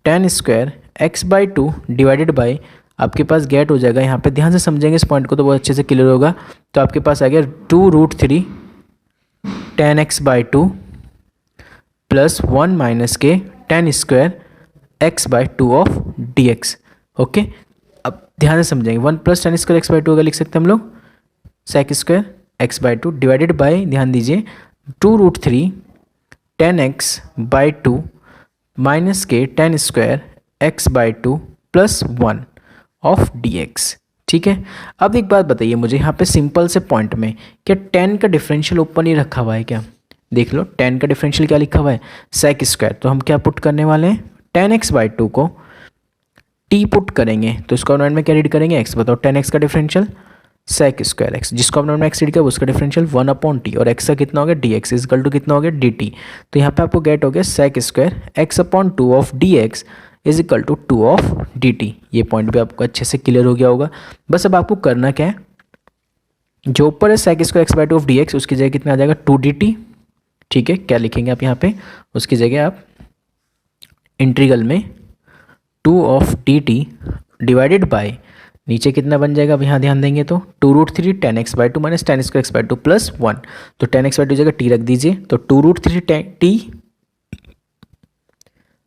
tan square x/2 divided by, आपके पास गेट हो जाएगा, यहाँ पे ध्यान से समझेंगे इस पॉइंट को तो बहुत अच्छे से क्लियर होगा। तो आपके पास आ गया 2√3 tan x/2 प्लस 1 माइनस के tan square x/2 of dx। Okay, अब ध्यान से समझेंगे, 1 प्लस tan स्क्वायर x/2 अगर लिख सकते हैं हम लोग sec square x/2 divided by, ध्यान दीजिए 2√3 tan x/2 माइनस के tan square x/2 plus 1 of dx। ठीक है, अब एक बात बताइए मुझे यहाँ पे सिंपल से पॉइंट में, क्या tan का डिफरेंशियल ओपन ही रखा हुआ है क्या, देख लो tan का डिफरेंशियल क्या लिखा हुआ है sec स्क्वायर। तो हम क्या पुट करने वाले हैं, tan x/2 को t पुट करेंगे, तो इसको अपने में क्या रीड करेंगे x, बताओ tan x का डिफरेंशियल sec स्क्वायर x, जिसको अपने में x रीड किया उसका डिफरेंशियल 1/t, और x का कितना हो गया dx इज इक्वल टू कितना हो गया dt। तो यहाँ पे आपको गेट हो गया sec square x/2 of dx is equal to 2 of dt। ये पॉइंट भी आपको अच्छे से क्लियर हो गया होगा। बस अब आपको करना क्या है, जो ऊपर है sec square x/2 of dx उसकी जगह कितना आ जाएगा 2 dt। ठीक है, क्या लिखेंगे आप यहाँ पे, उसकी जगह आप इंटीग्रल में 2 ऑफ dt डिवाइडेड बाय, नीचे कितना बन जाएगा, अब यहाँ ध्यान देंगे तो 2√3 tan x/2 minus tan square x/2 plus 1। तो tan x/2 जगह t रख दीजिए, तो 2√3 t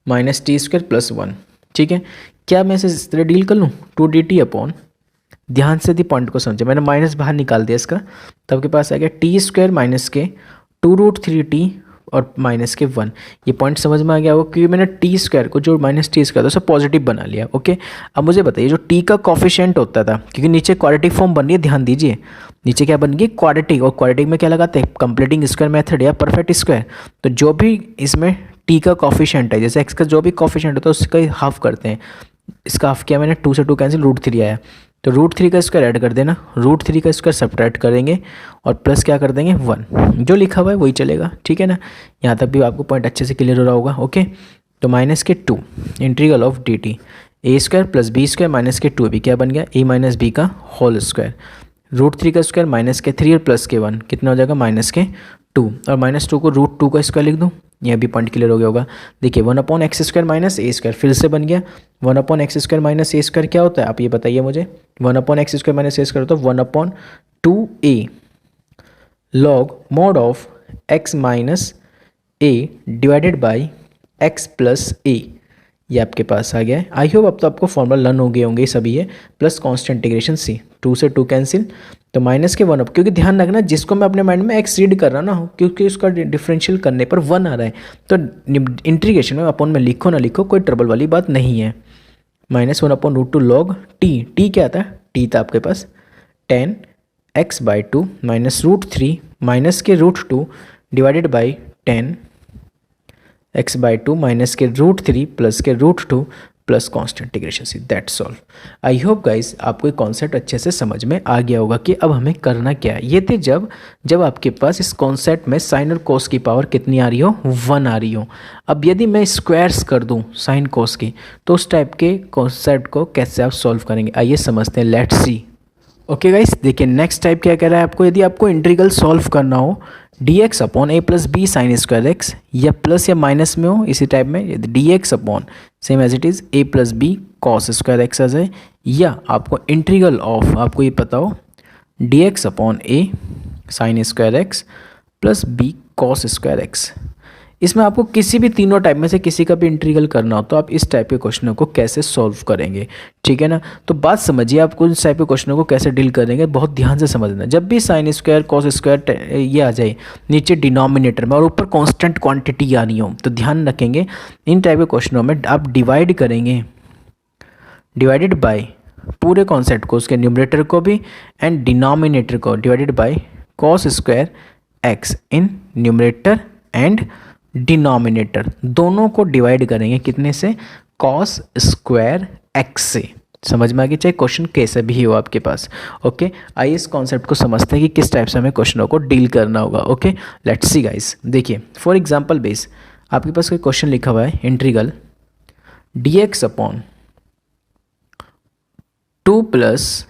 minus T square plus 1। ठीक है, क्या मैं इसे इस तरह डील कर लूँ, 2dt अपॉन, ध्यान से दी पॉइंट को समझे, मैंने माइनस बाहर निकाल दिया इसका, तो आपके पास आ गया टी स्क्वायर माइनस के 2√3t और माइनस के 1। ये पॉइंट समझ में आ गया होगा क्योंकि मैंने टी स्क्वायर को जो माइनस टी स्क्वायर था उसे पॉजिटिव बना लिया। ओके, अब मुझे बताइए जो टी का कॉफिशिएंट होता था, क्योंकि नीचे क्वाड्रेटिक फॉर्म बन रही है, ध्यान दीजिए नीचे क्या बन गई क्वाड्रेटिक, और क्वाड्रेटिक में क्या लगाते हैं कंप्लीटिंग स्क्वायर मेथड या परफेक्ट स्क्वायर। तो जो भी इसमें टी का कॉफिशिएंट है, जैसे एक्स का जो भी कॉफिशिएंट होता है उसका हाफ करते हैं, इसका हाफ किया मैंने, 2 से 2 कैंसिल, √3 आया, तो √3 का स्क्वायर ऐड कर देना, √3 का स्क्वायर सब्ट्रैक्ट करेंगे और प्लस क्या कर देंगे 1, जो लिखा हुआ है वही चलेगा। ठीक है ना, यहाँ तक भी आपको पॉइंट अच्छे से क्लियर हो रहा होगा। ओके, तो माइनस के 2 integral of dt a square plus B square minus के 2 भी क्या बन गया a माइनस बी का होल स्क्वायर, √3 का स्क्वायर माइनस के 3 और प्लस के 1 कितना हो जाएगा माइनस के 2, और माइनस 2 को √2 का स्क्वायर लिख दूँ, यह भी पॉइंट क्लियर हो गया होगा। देखिए 1/x स्क्वायर माइनस ए स्क्वायर फिर से बन गया, 1/x स्क्वायर माइनस ए स्क्वायर क्या होता है आप ये बताइए मुझे, 1/x स्क्वायर माइनस ए स्क्वायर होता है 1/2a log mod of x minus a divided by x plus a। ये आपके पास आ गया है। आई होप अब तो आपको फॉर्मूला लर्न हो गए होंगे सभी, है प्लस कॉन्स्टेंट इंटीग्रेशन सी, 2 से 2 कैंसिल, तो माइनस के 1 क्योंकि ध्यान रखना जिसको मैं अपने माइंड में x रीड कर रहा ना हो, क्योंकि उसका डिफरेंशियल करने पर 1 आ रहा है, तो इंटीग्रेशन में अपॉन में लिखो ना लिखो कोई ट्रबल वाली बात नहीं है। -1/√2 लॉग टी क्या था, टी था आपके पास tan x/2 माइनस √3 माइनस के √2 divided by tan x/2 minus के √3 प्लस के √2 plus constant integration C, that's all. I hope guys आपको ये कॉन्सेप्ट अच्छे से समझ में आ गया होगा कि अब हमें करना क्या है। ये थे जब आपके पास इस कॉन्सेप्ट में साइन और कोस की पावर कितनी आ रही हो, 1 आ रही हो। अब यदि मैं स्क्वायर्स कर दूं साइन कोस की, तो उस टाइप के कॉन्सेप्ट को कैसे आप सॉल्व करेंगे, आइए समझते हैं, लेट्स सी। ओके गाइस, देखिए नेक्स्ट टाइप क्या कह रहा है आपको, यदि आपको इंटीग्रल सॉल्व करना हो dx upon a plus B sine square X, या प्लस या माइनस में हो इसी टाइप में, यदि dx upon same as it is a plus B cos square X आ जाए, या आपको इंटीग्रल ऑफ, आपको ये पता हो dx upon a sign square x plus b cos square x, इसमें आपको किसी भी तीनों टाइप में से किसी का भी इंटीग्रल करना हो तो आप इस टाइप के क्वेश्चनों को कैसे सॉल्व करेंगे, ठीक है ना। तो बात समझिए, आपको इस टाइप के क्वेश्चनों को कैसे डील करेंगे, बहुत ध्यान से समझना। जब भी साइन स्क्वायर कॉस स्क्वायर ये आ जाए नीचे डिनोमिनेटर में और ऊपर कांस्टेंट क्वांटिटी आनी हो, तो ध्यान रखेंगे इन टाइप के क्वेश्चनों में आप डिवाइड करेंगे, डिवाइडेड बाय पूरे कॉन्सेप्ट को, उसके न्यूमरेटर को भी एंड डिनोमिनेटर को, divided by cos square x in numerator and denominator, दोनों को डिवाइड करेंगे कितने से, कॉस स्क्वायर एक्स से। समझ में आ गई, चाहे क्वेश्चन कैसे भी हो आपके पास। ओके, आइए इस कॉन्सेप्ट को समझते हैं कि किस टाइप से हमें क्वेश्चनों को डील करना होगा। Okay, let's see guys. देखिए फॉर एग्जांपल बेस आपके पास कोई क्वेश्चन लिखा हुआ है, integral dx upon 2 plus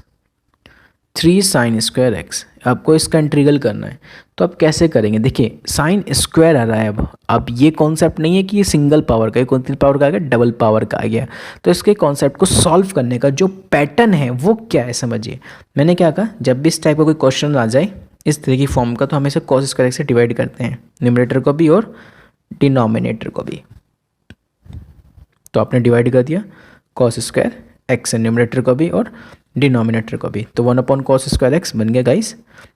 3 sign square x, आपको इसका इंटीग्रल करना है। तो आप कैसे करेंगे, देखिए साइन स्क्वायर आ रहा है। अब ये कॉन्सेप्ट नहीं है कि ये सिंगल पावर का है, कौन सी पावर का आ गया, डबल पावर का आ गया। तो इसके कॉन्सेप्ट को सॉल्व करने का जो पैटर्न है वो क्या है, समझिए। मैंने क्या कहा, जब भी इस टाइप का कोई क्वेश्चन आ जाए इस तरह की फॉर्म का, तो हमें इसे कॉस स्क्वायर एक्स से डिवाइड करते हैं, न्यूमरेटर को भी और डिनोमिनेटर को भी। तो आपने डिवाइड कर दिया कॉस स्क्वायर एक्स, न्यूमरेटर को भी और डिनोमिनेटर को भी, तो 1 अपॉन कॉस स्क्वायर एक्स बन गया guys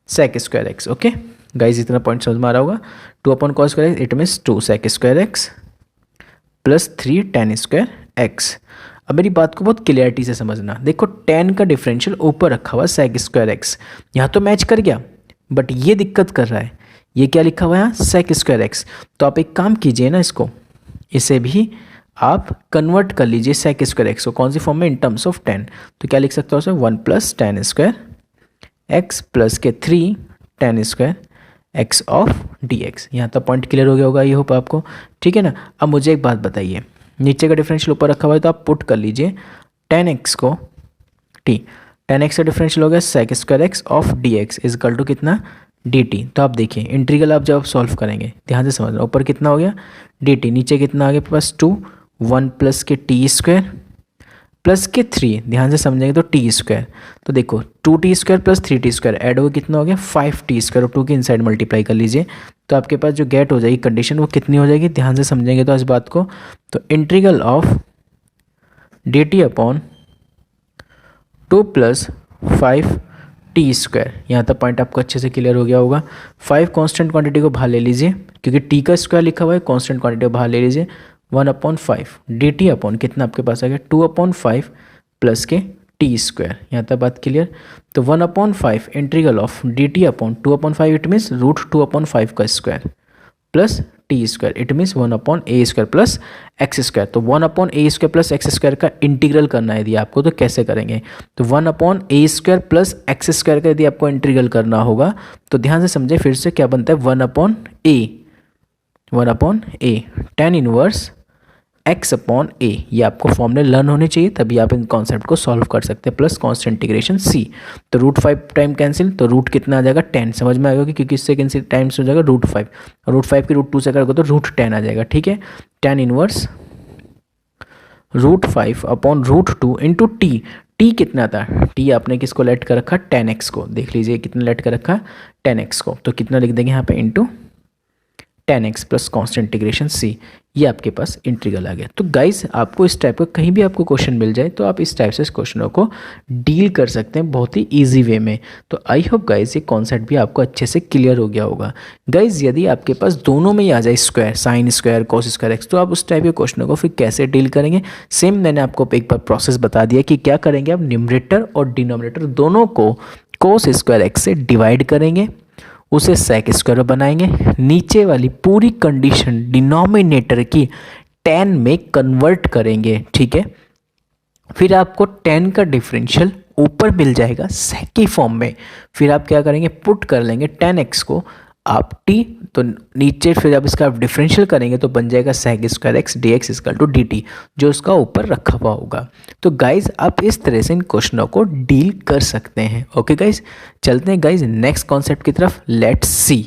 sec square x. Okay guys, इतना पॉइंट समझ में आ रहा होगा। 2 upon cos square x, it means 2 sec square x plus 3 tan square x. अब मेरी बात को बहुत क्लियरिटी से समझना, देखो टेन का डिफरेंशियल ऊपर रखा हुआ सेक स्क्वायर एक्स, यहाँ तो मैच कर गया, बट ये दिक्कत कर रहा है, ये क्या लिखा हुआ है यहाँ, सेक स्क्वायर एक्स। तो आप एक काम कीजिए ना, इसको इसे भी आप कन्वर्ट कर लीजिए सेक स्क्वायर एक्स को, कौन सी फॉर्म में, इन टर्म्स ऑफ टेन। तो क्या लिख सकते हो उसमें, 1 plus ten square x plus के 3 tan square x of D x. यहाँ तक पॉइंट क्लियर हो गया होगा, ये होप आपको, ठीक है ना। अब मुझे एक बात बताइए, नीचे का डिफरेंशियल ऊपर रखा हुआ है तो आप पुट कर लीजिए टेन एक्स को टी, टेन एक्स का डिफरेंशियल हो गया sec square x of D x is equal to कितना, डी टी। तो आप देखिए इंटीग्रल आप जब सॉल्व करेंगे ध्यान से समझना, ऊपर कितना हो गया डी टी, नीचे कितना आ गया प्लस 2, 1 प्लस के टी स्क्वायर प्लस के 3, ध्यान से समझेंगे तो टी स्क्वायर। तो देखो 2t square plus 3t square add हो कितना हो गया 5t स्क्वायर, और 2 के इनसाइड मल्टीप्लाई कर लीजिए, तो आपके पास जो गेट हो जाएगी कंडीशन वो कितनी हो जाएगी, ध्यान से समझेंगे तो इस बात को। तो integral of D T upon 2 plus 5t square, यहाँ तक पॉइंट आपको अच्छे से क्लियर हो गया होगा। 5 कॉन्स्टेंट क्वांटिटी को बाहर ले लीजिए, क्योंकि t का स्क्वायर लिखा हुआ है, कॉन्स्टेंट क्वांटिटी को बाहर ले लीजिए, 1 अपॉन 5 डी टी अपॉन कितना आपके पास आ गया 2 अपॉन 5 प्लस के टी स्क्वायर, यहाँ तक बात क्लियर। तो 1 upon 5 integral of D T upon 2 upon 5, it means √2 upon 5 का square plus T square, it means 1 upon A square plus X square. तो 1 upon A square plus X square का integral करना है यदि आपको, तो कैसे करेंगे, तो 1 upon A square plus X square का यदि आपको इंटीग्रल करना होगा तो ध्यान से समझे, फिर से क्या बनता है 1 अपॉन ए टेन इनवर्स एक्स अपॉन ए, ये आपको फॉर्मूले लर्न होने चाहिए, तभी आप इन कॉन्सेप्ट को सॉल्व कर सकते हैं, प्लस कॉन्स्टेंट इंटीग्रेशन सी। तो √5 टाइम कैंसिल, तो रूट कितना आ जाएगा 10, समझ में आएगा क्योंकि इससे कैंसिल टाइम्स हो जाएगा √5, √5 की √2 से करोगे तो √10 आ जाएगा, ठीक है। Tan inverse √5 upon √2 into T, T कितना था, टी आपने किसको लेट कर रखा 10x को, देख लीजिए कितना लेट कर रखा 10x को, तो कितना लिख देंगे यहाँ पे into 10x plus constant integration C, ये आपके पास इंटीग्रल आ गया। तो गाइस आपको इस टाइप का कहीं भी आपको क्वेश्चन मिल जाए तो आप इस टाइप से इस क्वेश्चनों को डील कर सकते हैं बहुत ही इजी वे में। तो आई होप गाइस ये कॉन्सेप्ट भी आपको अच्छे से क्लियर हो गया होगा। गाइस यदि आपके पास दोनों में ही आ जाए square, sine square cos square x, तो आप उस टाइप के क्वेश्चनों को फिर कैसे डील करेंगे, सेम मैंने आपको एक बार प्रोसेस बता दिया कि क्या करेंगे, आप न्यूमरेटर और डिनोमिनेटर दोनों को कॉस स्क्वायर एक्स से डिवाइड करेंगे, उसे सेक स्क्वायर बनाएंगे, नीचे वाली पूरी कंडीशन डिनोमिनेटर की 10 में कन्वर्ट करेंगे, ठीक है। फिर आपको 10 का डिफरेंशियल ऊपर मिल जाएगा सेक की फॉर्म में। फिर आप क्या करेंगे, पुट कर लेंगे 10x को आप t, तो नीचे फिर आप इसका डिफरेंशियल करेंगे तो बन जाएगा sec square x d x is equal to d t, जो उसका ऊपर रखा हुआ होगा। तो गाइज आप इस तरह से इन क्वेश्चनों को डील कर सकते हैं। ओके गाइज, चलते हैं गाइज नेक्स्ट कॉन्सेप्ट की तरफ, लेट्स सी।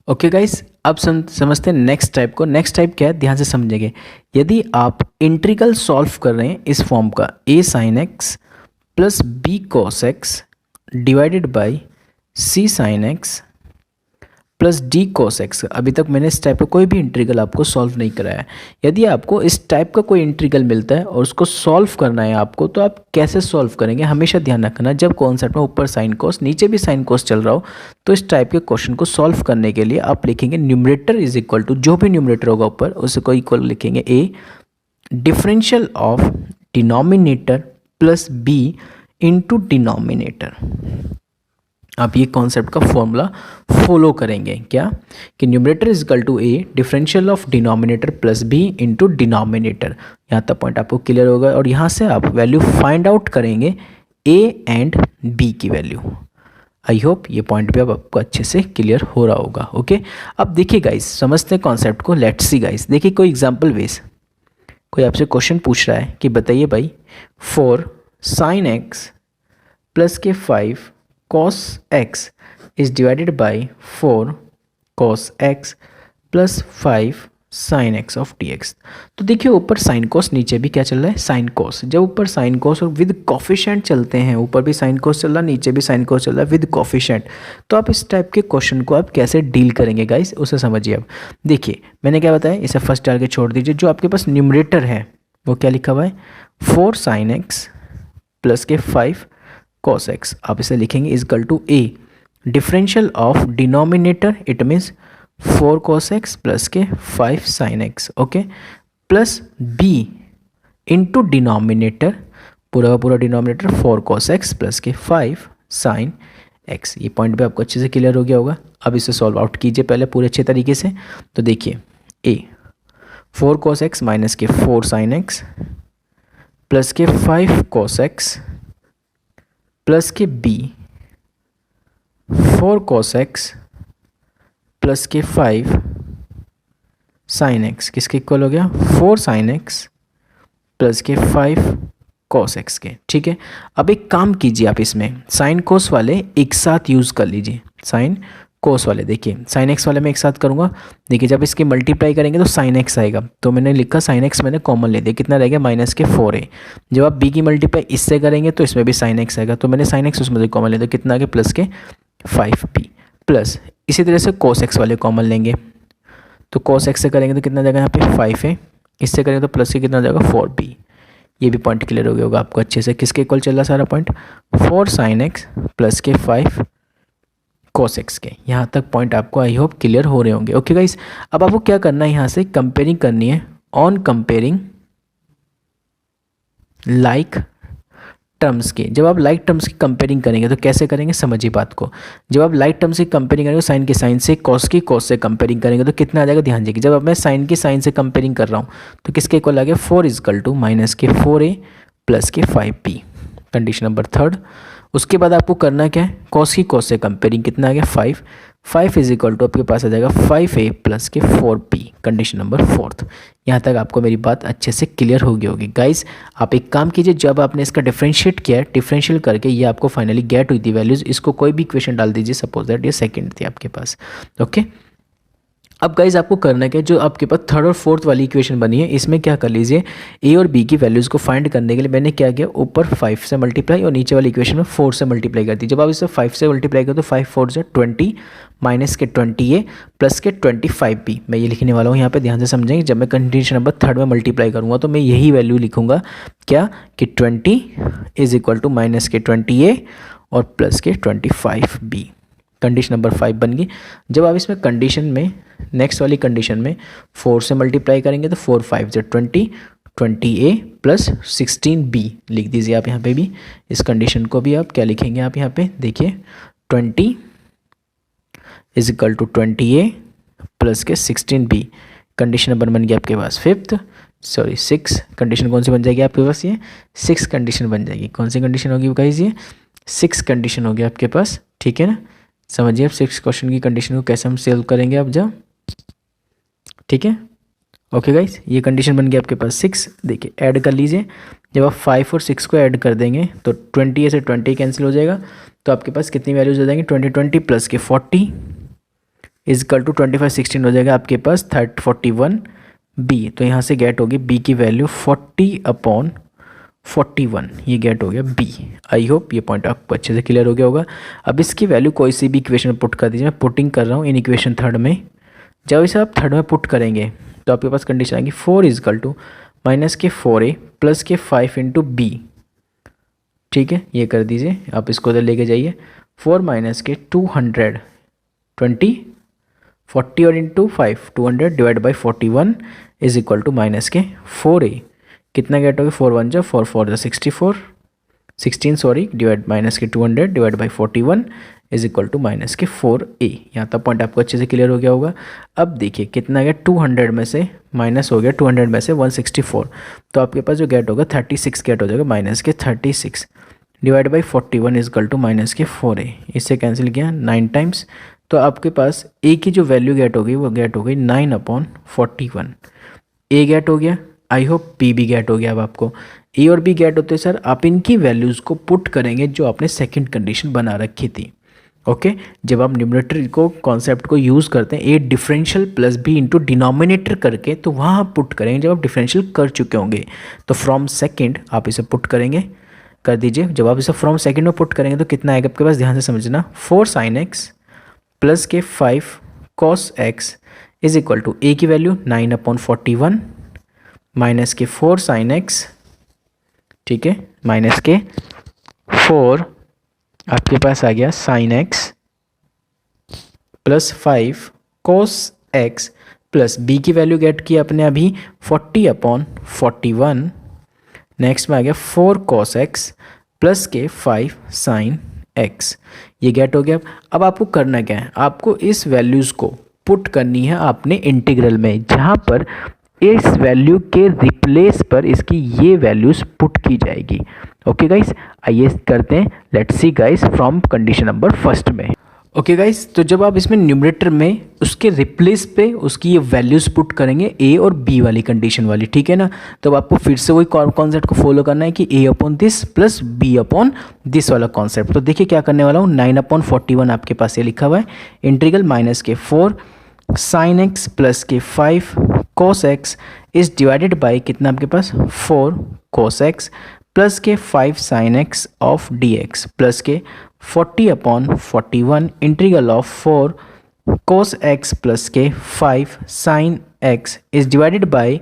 ओके गाइज, अब समझते हैं नेक्स्ट टाइप को। नेक्स्ट टाइप क्या है, ध्यान से समझेंगे। यदि आप इंटीग्रल सॉल्व कर रहे हैं इस फॉर्म का, a sine x plus B cos x divided by c sine x plus d cos x. अभी तक मैंने इस टाइप का कोई भी इंटीग्रल आपको सॉल्व नहीं कराया है। यदि आपको इस टाइप का कोई इंटीग्रल मिलता है और उसको सॉल्व करना है आपको, तो आप कैसे सॉल्व करेंगे, हमेशा ध्यान रखना। जब कॉन्सेप्ट में ऊपर साइन कोस नीचे भी साइन कोस चल रहा हो, तो इस टाइप के क्वेश्चन को सॉल्व करने के लिए आप लिखेंगे न्यूमरेटर इज इक्वल टू, जो भी न्यूमरेटर होगा ऊपर उसको इक्वल लिखेंगे a differential of denominator plus b into denominator. आप ये कॉन्सेप्ट का फॉर्मूला फॉलो करेंगे, क्या कि numerator is equal to a differential of denominator plus b into denominator. यहाँ तक पॉइंट आपको क्लियर होगा और यहाँ से आप वैल्यू फाइंड आउट करेंगे ए एंड बी की वैल्यू। आई होप ये पॉइंट भी अब आपको अच्छे से क्लियर हो रहा होगा। ओके, अब देखिए गाइस, समझते हैं कॉन्सेप्ट को। लेट्स सी गाइस, देखिए कोई एग्जाम्पल बेस, कोई आपसे क्वेश्चन पूछ रहा है कि बताइए भाई 4 साइन एक्स प्लस के 5 cos x is divided by 4 cos x plus 5 sin x of dx। तो देखिए ऊपर sin cos, नीचे भी क्या चल रहा है, sin cos। जब ऊपर sin cos और विद कोफिशिएंट चलते हैं, ऊपर भी sin cos चल रहा है, नीचे भी sin cos चल रहा है विद कोफिशिएंट, तो आप इस टाइप के क्वेश्चन को आप कैसे डील करेंगे गाइस, उसे समझिए। अब देखिए मैंने क्या बताया, इसे फर्स्ट डाल के छोड़ दीजिए। जो आपके पास न्यूमरेटर है वो क्या लिखा हुआ है, 4 sin x प्लस के 5 cos x, आप इसे लिखेंगे is equal to a differential of denominator, it means 4 cos x plus के 5 sin x, okay, plus b into denominator, पूरा का पूरा डिनोमिनेटर 4 cos x प्लस के 5 sin x। ये पॉइंट भी आपको अच्छे से क्लियर हो गया होगा। अब इसे सॉल्व आउट कीजिए पहले पूरे अच्छे तरीके से। तो देखिए a 4 cos x माइनस के 4 sin x प्लस के 5 cos x प्लस के b 4 cos x प्लस के 5 sin x, किसके इक्वल हो गया, 4 sin x प्लस के 5 cos x के, ठीक है। अब एक काम कीजिए, आप इसमें sin cos वाले एक साथ यूज़ कर लीजिए, sin cos वाले। देखिए sin x वाले मैं एक साथ करूँगा, देखिए जब इसकी मल्टीप्लाई करेंगे तो sin x आएगा, तो मैंने लिखा sin x मैंने कॉमन ले दिया, कितना रहेगा माइनस के 4a। जब आप b की मल्टीप्लाई इससे करेंगे तो इसमें भी sin x आएगा, तो मैंने sin x उसमें कॉमन ले दिया, कितना आ गया प्लस के 5b, प्लस इसी तरह से cos x वाले कॉमन लेंगे, तो cos x से करेंगे तो कितना जाएगा यहाँ पे 5a, इससे करेंगे तो प्लस के कितना जाएगा 4b। ये भी पॉइंट क्लियर हो गया होगा आपको अच्छे से, किसके इक्वल चल रहा सारा पॉइंट, 4 sin x प्लस के 5 cos x के। यहाँ तक पॉइंट आपको आई होप क्लियर हो रहे होंगे। ओके गाइस, अब आपको क्या करना है, यहाँ से कंपेयरिंग करनी है, ऑन कंपेयरिंग लाइक टर्म्स के। जब आप लाइक टर्म्स की कंपेयरिंग करेंगे तो कैसे करेंगे, समझिए बात को। जब आप लाइक टर्म्स की कंपेयरिंग करेंगे, साइन की साइन से, कॉस की कॉस से कंपेयरिंग करेंगे तो कितना आ जाएगा, ध्यान दीजिए। जब अब मैं साइन की साइन से कंपेयरिंग कर रहा हूँ तो किसके इक्वल आ गया, 4 इजकल टू माइनस के 4a प्लस के 5b, कंडीशन नंबर थर्ड। उसके बाद आपको करना क्या है, कॉस की कॉस से कंपेयरिंग, कितना आ गया 5 इज इक्वल टू आपके पास आ जाएगा 5a प्लस के 4b, कंडीशन नंबर फोर्थ। यहाँ तक आपको मेरी बात अच्छे से क्लियर हो गई होगी। गाइस आप एक काम कीजिए, जब आपने इसका डिफरेंशिएट किया, डिफरेंशियल करके ये आपको फाइनली गेट हुई थी वैल्यूज़, इसको कोई भी इक्वेशन डाल दीजिए, सपोज दैट ये सेकंड थी आपके पास। ओके, अब गाइज आपको करना है कि जो आपके पास थर्ड और फोर्थ वाली इक्वेशन बनी है, इसमें क्या कर लीजिए, ए और बी की वैल्यूज़ को फाइंड करने के लिए मैंने क्या किया, ऊपर 5 से मल्टीप्लाई और नीचे वाली इक्वेशन में 4 से मल्टीप्लाई कर दी। जब आप इसे 5 से मल्टीप्लाई करो तो 5 4 से 20 माइनस के 20a प्लस के 25b, मैं ये लिखने वाला हूँ यहाँ पे, ध्यान से समझेंगे। जब मैं कंडीशन नंबर थर्ड में मल्टीप्लाई करूँगा तो मैं यही वैल्यू लिखूँगा, क्या कि 20 इज इक्वल टू माइनस के 20a और प्लस के 25b, कंडीशन नंबर 5 बन गई। जब आप इसमें कंडीशन में नेक्स्ट वाली कंडीशन में 4 से मल्टीप्लाई करेंगे तो 4 5 से 20a प्लस 16b लिख दीजिए आप यहाँ पे भी। इस कंडीशन को भी आप क्या लिखेंगे, आप यहाँ पे देखिए 20 is equal to 20a plus के 16b। कंडीशन नंबर बन गया आपके पास सिक्स। कंडीशन कौन सी बन जाएगी आपके पास? ये 6 कंडीशन बन जाएगी। कौन सी कंडीशन होगी गाइस? ये 6 कंडीशन हो गया आपके पास, ठीक है ना। समझिए आप 6 क्वेश्चन की कंडीशन को कैसे हम सॉल्व करेंगे अब जब, ठीक है। ओके गाइस, ये कंडीशन बन गया आपके पास 6। देखिए ऐड कर लीजिए, जब आप 5 और 6 को ऐड कर देंगे तो 20 से 20 कैंसिल हो जाएगा, तो आपके पास कितनी वैल्यूज हो जाएंगी? 20 प्लस के 40 इज इक्वल टू 25 16 हो जाएगा आपके पास 41 बी। तो यहाँ से गेट होगी बी की वैल्यू 40/41, ये गेट हो गया बी। आई होप ये पॉइंट आपको अच्छे से क्लियर हो गया होगा। अब इसकी वैल्यू कोई सी भी इक्वेशन में पुट कर दीजिए। मैं पुटिंग कर रहा हूँ इन इक्वेशन थर्ड में। जब इसे आप थर्ड में पुट करेंगे तो आपके पास कंडीशन आएगी 4 इज इक्वल टू माइनस के 4a प्लस के 5 इंटू बी, ठीक है। ये कर दीजिए, आप इसको उधर लेके जाइए। 4 माइनस के 220 40 और into 5 200 divide by 41 is equal to minus के 4a। कितना गेट होगा? 4 1 जा 4 4 जा 16 सॉरी, डिवाइड माइनस के 200 divide by 41 is equal to minus के 4a। यहाँ तक पॉइंट आपको अच्छे से क्लियर हो गया होगा। अब देखिए कितना गया, 200 में से माइनस हो गया 200 में से 164, तो आपके पास जो गेट होगा 36 गेट हो जाएगा, माइनस के 36 divide by 41 is equal to minus के 4a। इससे कैंसिल किया 9 टाइम्स, तो आपके पास a की जो वैल्यू गेट हो गई वो गेट हो गई 9/41। a गेट हो गया, आई होप b भी गेट हो गया। अब आपको a और b गेट होते सर, आप इनकी वैल्यूज़ को पुट करेंगे जो आपने सेकंड कंडीशन बना रखी थी। ओके जब आप न्यूमरेटर को कॉन्सेप्ट को यूज़ करते हैं a differential plus b into denominator करके, तो वहाँ आप पुट करेंगे जब आप डिफरेंशियल कर चुके होंगे। तो फ्रॉम सेकंड आप इसे पुट करेंगे, कर दीजिए। जब आप इसे फ्रॉम सेकंड में पुट करेंगे तो कितना आएगा आपके पास? ध्यान से समझना, 4 sin x प्लस के 5 cos x is equal to a की वैल्यू 9/41 माइनस के 4 sin x, ठीक है, माइनस के 4 आपके पास आ गया sin x plus 5 cos x plus b की वैल्यू गेट की अपने अभी 40/41। नेक्स्ट में आ गया 4 cos x प्लस के 5 sin x, ये गेट हो गया। अब आपको करना क्या है? आपको इस वैल्यूज़ को पुट करनी है आपने इंटीग्रल में, जहाँ पर इस वैल्यू के रिप्लेस पर इसकी ये वैल्यूज़ पुट की जाएगी। ओके गाइस, आइए करते हैं। Let's see guys from condition number first में। ओके गाइस, तो जब आप इसमें न्यूमरेटर में उसके रिप्लेस पे उसकी ये वैल्यूज़ पुट करेंगे a और b वाली कंडीशन वाली, ठीक है ना। तो आपको फिर से वही कॉन्सेप्ट को फॉलो करना है कि a upon this plus b upon this वाला कॉन्सेप्ट। तो देखिए क्या करने वाला हूँ, 9/41 आपके पास ये लिखा हुआ है, इंटीग्रल माइनस के 4 sin x प्लस के 5 cos x is divided by कितना आपके पास 4 cos x प्लस के 5 sin x of dx plus के 40/41 integral of 4 cos x plus के 5 sin x is divided by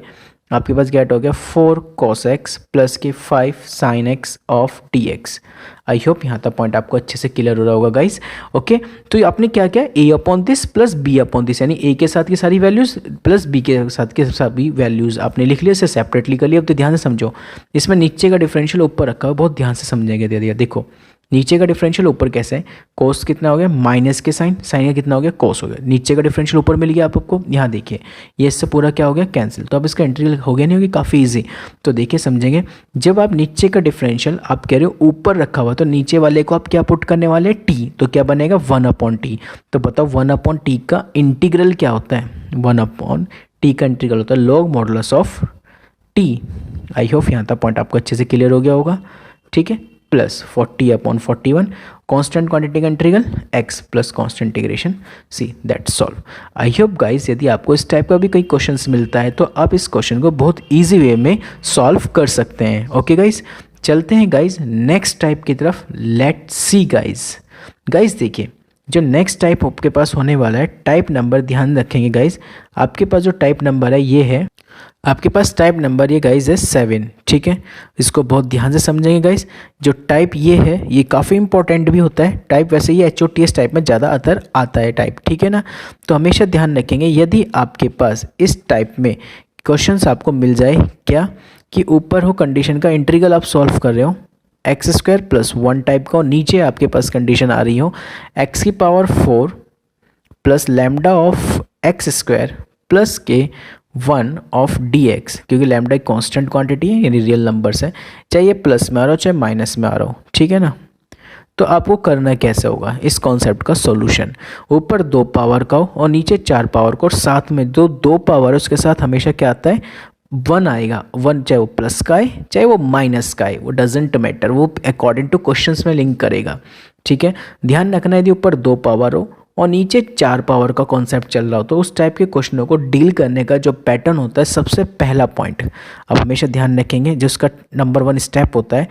आपके पास गेट हो गया 4 cos x प्लस के 5 sin x of dx। I hope यहाँ तक पॉइंट आपको अच्छे से क्लियर हो रहा होगा गाइस। ओके तो आपने क्या किया, a upon this plus b upon this, यानी a के साथ की सारी वैल्यूज़ प्लस b के साथ के सभी वैल्यूज़ आपने लिख लिया, इसे सेपरेटली कर लिया। अब तो ध्यान से समझो, इसमें नीचे का डिफरेंशियल ऊपर रखा हुआ, बहुत ध्यान से समझेंगे। दे दिया, देखो नीचे का डिफरेंशियल ऊपर कैसे है, कोस कितना हो गया माइनस के साइन, साइन का कितना हो गया कोस हो गया, नीचे का डिफरेंशियल ऊपर मिल गया आपको। यहाँ देखिए ये इससे पूरा क्या हो गया कैंसिल, तो अब इसका इंटीग्रल हो गया नहीं होगी, काफ़ी इजी। तो देखिए समझेंगे, जब आप नीचे का डिफरेंशियल आप कह रहे हो ऊपर रखा हुआ, तो नीचे वाले को आप क्या पुट करने वाले टी, तो क्या बनेगा 1/t। तो बताओ 1/t का इंटीग्रल क्या होता है, 1/t का इंटीग्रल होता है log modulus of T. I hope यहाँ तक पॉइंट आपको अच्छे से क्लियर हो गया होगा, ठीक है। प्लस 40/41 कांस्टेंट क्वांटिटी का integral x plus constant integration c, that's solve. I hope guys यदि आपको इस टाइप का भी कोई क्वेश्चंस मिलता है तो आप इस क्वेश्चन को बहुत इजी वे में सॉल्व कर सकते हैं। ओके गाइस, चलते हैं गाइस नेक्स्ट टाइप की तरफ। लेट्स सी गाइस देखिए जो नेक्स्ट टाइप आपके पास होने वाला है, टाइप नंबर ध्यान रखेंगे गाइस, आपके पास जो टाइप नंबर है ये है, आपके पास टाइप नंबर ये गाइस है 7, ठीक है। इसको बहुत ध्यान से समझेंगे गाइस। जो टाइप ये है ये काफ़ी इंपॉर्टेंट भी होता है टाइप, वैसे ये HOTS टाइप में ज़्यादा अतर आता है टाइप, ठीक है ना। तो हमेशा ध्यान रखेंगे, यदि आपके पास इस टाइप में क्वेश्चंस आपको मिल जाए क्या कि ऊपर हो कंडीशन का इंटीग्रल आप सॉल्व कर रहे हो x² + 1 टाइप का, और नीचे आपके पास कंडीशन आ रही हो x⁴ plus lambda of x square plus के 1 ऑफ डी एक्स, क्योंकि लैम्डा एक कॉन्स्टेंट क्वांटिटी है यानी रियल नंबर्स है, चाहे ये प्लस में आ रहा हो चाहे माइनस में आ रहा हो, ठीक है ना। तो आपको करना कैसे होगा इस कॉन्सेप्ट का सॉल्यूशन, ऊपर 2 पावर का हो और नीचे 4 पावर का, और साथ में जो 2 पावर है उसके साथ हमेशा क्या आता है 1 आएगा। 1 चाहे वो प्लस का है चाहे वो माइनस का है, वो डजेंट मैटर, वो अकॉर्डिंग टू क्वेश्चंस में लिंक करेगा, ठीक है। ध्यान रखना यदि ऊपर 2 पावर हो और नीचे 4 पावर का कॉन्सेप्ट चल रहा हो तो उस टाइप के क्वेश्चनों को डील करने का जो पैटर्न होता है, सबसे पहला पॉइंट आप हमेशा ध्यान रखेंगे, जिसका नंबर 1 स्टेप होता है,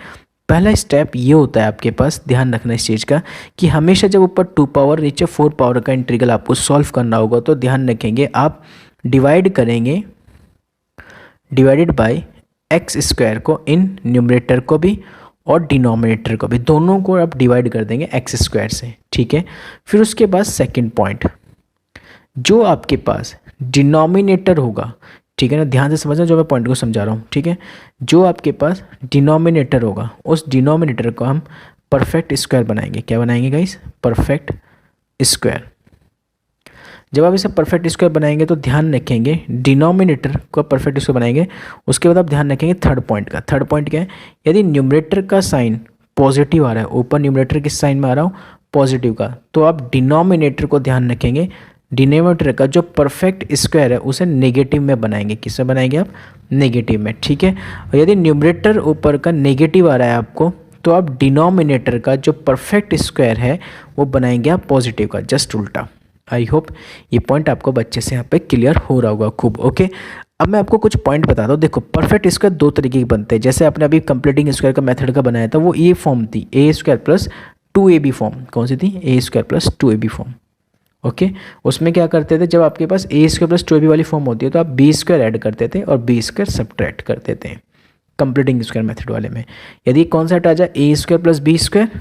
पहला स्टेप ये होता है आपके पास, ध्यान रखना इस चीज़ का कि हमेशा जब ऊपर 2 पावर नीचे 4 पावर का इंटीग्रल आपको सॉल्व करना होगा तो ध्यान रखेंगे आप डिवाइड करेंगे, डिवाइडेड बाय एक्स स्क्वायर को इन न्यूमरेटर को भी और डिनोमिनेटर को भी, दोनों को आप डिवाइड कर देंगे एक्स स्क्वायर से, ठीक है। फिर उसके बाद सेकंड पॉइंट, जो आपके पास डिनोमिनेटर होगा, ठीक है ना, ध्यान से समझना जो मैं पॉइंट को समझा रहा हूँ, ठीक है। जो आपके पास डिनोमिनेटर होगा उस डिनोमिनेटर को हम परफेक्ट स्क्वायर बनाएंगे। क्या बनाएंगे गाइस? Perfect square. जब आप इसे परफेक्ट स्क्वायर बनाएंगे तो ध्यान रखेंगे डिनोमिनेटर को परफेक्ट स्क्वायर बनाएंगे, उसके बाद आप ध्यान रखेंगे थर्ड पॉइंट का। थर्ड पॉइंट क्या है? यदि न्यूमरेटर का साइन पॉजिटिव आ रहा है, ऊपर न्यूमरेटर किस साइन में आ रहा हो? पॉजिटिव का, तो आप डिनोमिनेटर को ध्यान रखेंगे, डिनोमिनेटर का जो परफेक्ट स्क्वायर है उसे नेगेटिव में बनाएंगे। किस में बनाएंगे आप? नेगेटिव में, ठीक है। और यदि न्यूमरेटर ऊपर का नेगेटिव आ रहा है आपको, तो आप डिनोमिनेटर का जो परफेक्ट स्क्वायर है वो बनाएंगे आप पॉजिटिव का, जस्ट उल्टा। आई होप ये पॉइंट आपको बच्चे से यहाँ पे क्लियर हो रहा होगा खूब, ओके। अब मैं आपको कुछ पॉइंट बताता हूँ। देखो, परफेक्ट स्क्वायर 2 तरीके के बनते हैं, जैसे आपने अभी कंप्लीटिंग स्क्वायर का मेथड का बनाया था, वो ये फॉर्म थी, A square plus 2ab form. कौन सी थी? A square plus 2ab form, okay. उसमें क्या करते थे, जब आपके पास ए स्क्वायर प्लस 2ab वाली फॉर्म होती है तो आप बी स्क्वायर ऐड करते थे और बी स्क्वायर सब्ट्रैक्ट करते थे कंप्लीटिंग स्क्वायर मेथड वाले में। यदि कॉन्सेप्ट आ जाए ए स्क्वायर प्लस बी स्क्वायर,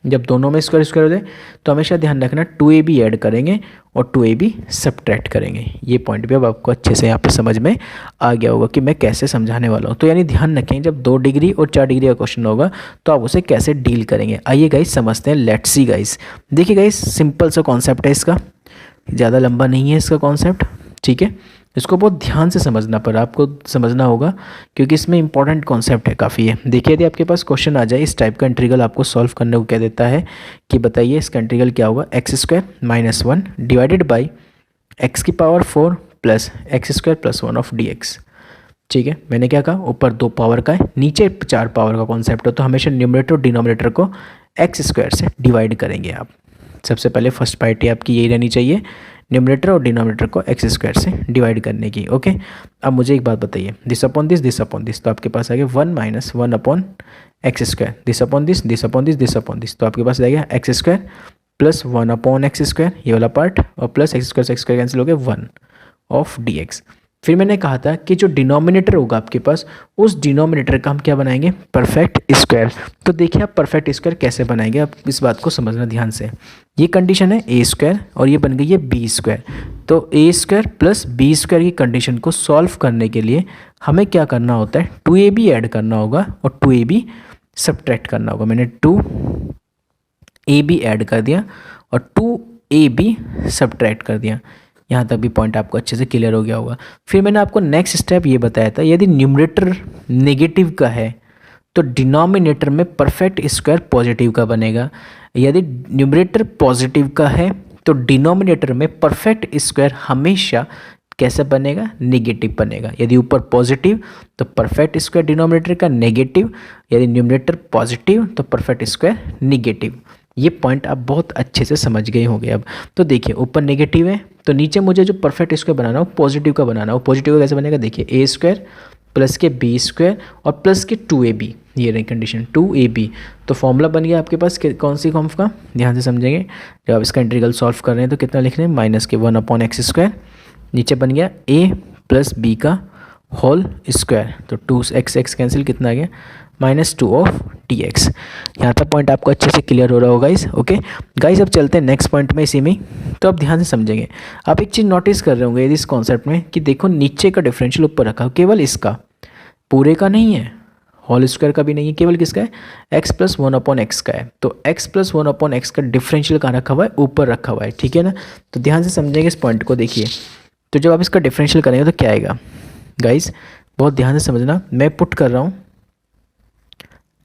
जब दोनों में स्क्वायर स्क्वायर हो जाए तो हमेशा ध्यान रखना 2ab ऐड करेंगे और 2ab सब्ट्रैक्ट करेंगे। ये पॉइंट भी अब आपको अच्छे से यहाँ पे समझ में आ गया होगा कि मैं कैसे समझाने वाला हूँ। तो यानी ध्यान रखें, जब 2 डिग्री और 4 डिग्री का क्वेश्चन होगा तो आप उसे कैसे डील करेंगे। आइए गाइस समझते हैं, लेट्स सी गाइस। देखिए गाइस, सिंपल सा कॉन्सेप्ट है इसका, ज़्यादा लंबा नहीं है इसका कॉन्सेप्ट, ठीक है। इसको बहुत ध्यान से समझना पर आपको समझना होगा क्योंकि इसमें इंपॉर्टेंट कॉन्सेप्ट है, काफ़ी है। देखिए, यदि आपके पास क्वेश्चन आ जाए इस टाइप का, इंटीग्रल आपको सॉल्व करने को क्या देता है कि बताइए इसका इंटीग्रल क्या होगा? X square minus 1 divided by X की power 4 plus X square plus 1 of D X, ठीक है। मैंने क्या कहा? ऊपर 2 पावर का है, नीचे 4 पावर का कॉन्सेप्ट है, तो हमेशा न्यूमरेटर और डिनोमिनेटर को एक्स स्क्वायर से डिवाइड करेंगे आप। सबसे पहले फर्स्ट पार्टी आपकी यही रहनी चाहिए, न्यूमरेटर और डिनोमिनेटर को एक्स स्क्वायर से डिवाइड करने की, ओके। अब मुझे एक बात बताइए, दिस अपॉन दिस, तो आपके पास आ गया 1 minus 1 upon x square, this upon this upon this, तो आपके पास आ गया x square plus 1 upon x square, ये वाला पार्ट, और प्लस एक्स स्क्वायर से एक्स स्क्वायर कैंसिल हो गया 1 ऑफ डी एक्स। फिर मैंने कहा था कि जो डिनोमिनेटर होगा आपके पास, उस डिनोमिनेटर का हम क्या बनाएंगे? Perfect square. तो देखिए आप परफेक्ट स्क्वायर कैसे बनाएंगे, आप इस बात को समझना ध्यान से। ये कंडीशन है ए स्क्वायर और ये बन गई है बी स्क्वायर। तो ए स्क्वायर प्लस बी स्क्वायर की कंडीशन को सॉल्व करने के लिए हमें क्या करना होता है? 2ab ऐड करना होगा और 2ab सब्ट्रैक्ट करना होगा। मैंने 2ab ऐड कर दिया और 2ab सब्ट्रैक्ट कर दिया। यहाँ तक भी पॉइंट आपको अच्छे से क्लियर हो गया होगा। फिर मैंने आपको नेक्स्ट स्टेप ये बताया था, यदि न्यूमरेटर नेगेटिव का है तो डिनोमिनेटर में परफेक्ट स्क्वायर पॉजिटिव का बनेगा। यदि न्यूमरेटर पॉजिटिव का है तो डिनोमिनेटर में परफेक्ट स्क्वायर हमेशा कैसे बनेगा? नेगेटिव बनेगा। यदि ऊपर पॉजिटिव तो परफेक्ट स्क्वायर डिनोमिनेटर का नेगेटिव, यदि न्यूमरेटर पॉजिटिव तो परफेक्ट स्क्वायर नेगेटिव। ये पॉइंट आप बहुत अच्छे से समझ गए होंगे अब। तो देखिए, ऊपर नेगेटिव है तो नीचे मुझे जो परफेक्ट स्क्वायर बनाना हो पॉजिटिव का बनाना हो। पॉजिटिव का कैसे बनेगा? देखिए, ए स्क्वायर प्लस के बी स्क्वायर और प्लस के 2ab, ये रही कंडीशन 2ab। तो फॉर्मूला बन गया आपके पास कौन सी फॉर्म का? ध्यान से समझेंगे, जब आप इसका इंटीग्रल सॉल्व कर रहे हैं तो कितना लिख रहे हैं? माइनस के 1 अपॉन एक्स स्क्वायर, नीचे बन गया a प्लस बी का होल स्क्वायर, तो 2x कैंसिल, कितना आ गया? -2 ऑफ dx। यहाँ तक पॉइंट आपको अच्छे से क्लियर हो रहा होगा गाइस, ओके गाइस। अब चलते हैं नेक्स्ट पॉइंट में इसी में। तो अब ध्यान से समझेंगे, आप एक चीज़ नोटिस कर रहे होंगे इस कॉन्सेप्ट में कि देखो नीचे का डिफरेंशियल ऊपर रखा, केवल इसका, पूरे का नहीं है, होल स्क्वायर का भी नहीं है, केवल किसका है, x plus one upon x का है। तो x plus one upon x का डिफरेंशियल कहाँ रखा हुआ है, ऊपर रखा हुआ है, ठीक है ना। तो ध्यान से समझेंगे इस पॉइंट को, देखिए तो जब आप इसका डिफरेंशियल करेंगे तो क्या आएगा गाइस, बहुत ध्यान से समझना। मैं पुट कर रहा हूँ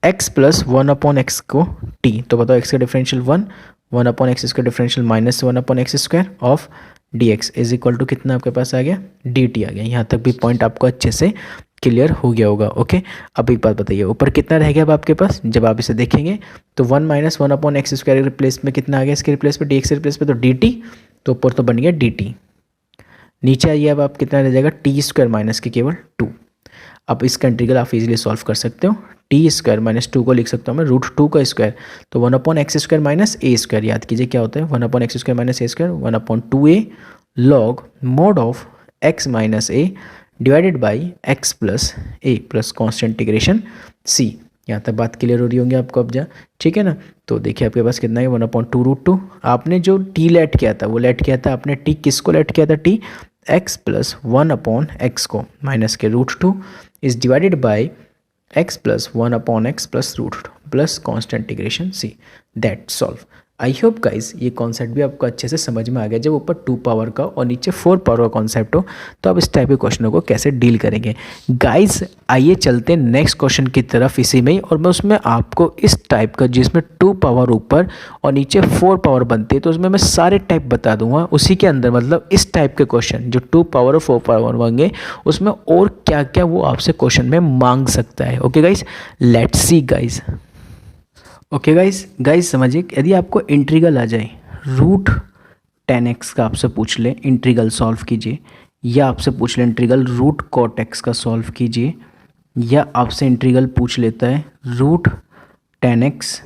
x plus one upon x को टी, तो बताओ एक्स का डिफरेंशियल वन अपॉन एक्स का differential minus one upon x square of D x is equal to कितना आपके पास आ गया, डी टी आ गया। यहाँ तक भी पॉइंट आपको अच्छे से क्लियर हो गया होगा। ओके, अब एक बात बताइए, ऊपर कितना रह गया अब आपके पास, जब आप इसे देखेंगे तो one minus one upon x square replace में कितना आ गया, इसके रिप्लेस में डी एक्स रिप्लेस में तो डी टी, तो ऊपर तो बन गया डी टी। नीचे आइए, अब आप कितना रह जाएगा, टी स्क्वायर माइनस के केवल टू। अब इसका इंटीग्रल आप इजीली सॉल्व कर सकते हो, टी स्क्वायर माइनस टू को लिख सकता हूँ मैं रूट टू का स्क्वायर, तो one upon x square minus ए स्क्वायर, याद कीजिए क्या होता है one upon x square minus A square, one upon two A log mod of X minus A divided by x plus A plus constant integration C. यहाँ तक बात clear हो रही होंगी आपको अब, जा ठीक है ना। तो देखिए आपके पास कितना है, one upon two root two, आपने जो टी लेट किया था वो लेट किया था आपने टी किसको लेट किया था, t x plus one upon x को माइनस के root two is divided by x plus one upon x plus root plus constant integration C, that solve. I hope guys ये concept भी आपको अच्छे से समझ में आ गया। जब ऊपर 2 पावर का और नीचे 4 पावर का कॉन्सेप्ट हो तो आप इस टाइप के क्वेश्चनों को कैसे डील करेंगे। गाइज आइए चलते हैं नेक्स्ट क्वेश्चन की तरफ इसी में ही, और मैं उसमें आपको इस टाइप का जिसमें 2 पावर ऊपर और नीचे 4 पावर बनती है, तो उसमें मैं सारे टाइप बता दूंगा उसी के अंदर। मतलब इस टाइप के क्वेश्चन जो 2 पावर और 4 पावर होंगे उसमें और क्या क्या वो आपसे क्वेश्चन में मांग सकता है। Okay guys, let's see guys. Okay guys समझिए, यदि आपको इंटीग्रल आ जाए रूट 10x का, आपसे पूछ ले इंटीग्रल सॉल्व कीजिए, या आपसे पूछ ले इंटीग्रल रूट कॉट x का सॉल्व कीजिए, या आपसे इंटीग्रल पूछ लेता है रूट 10x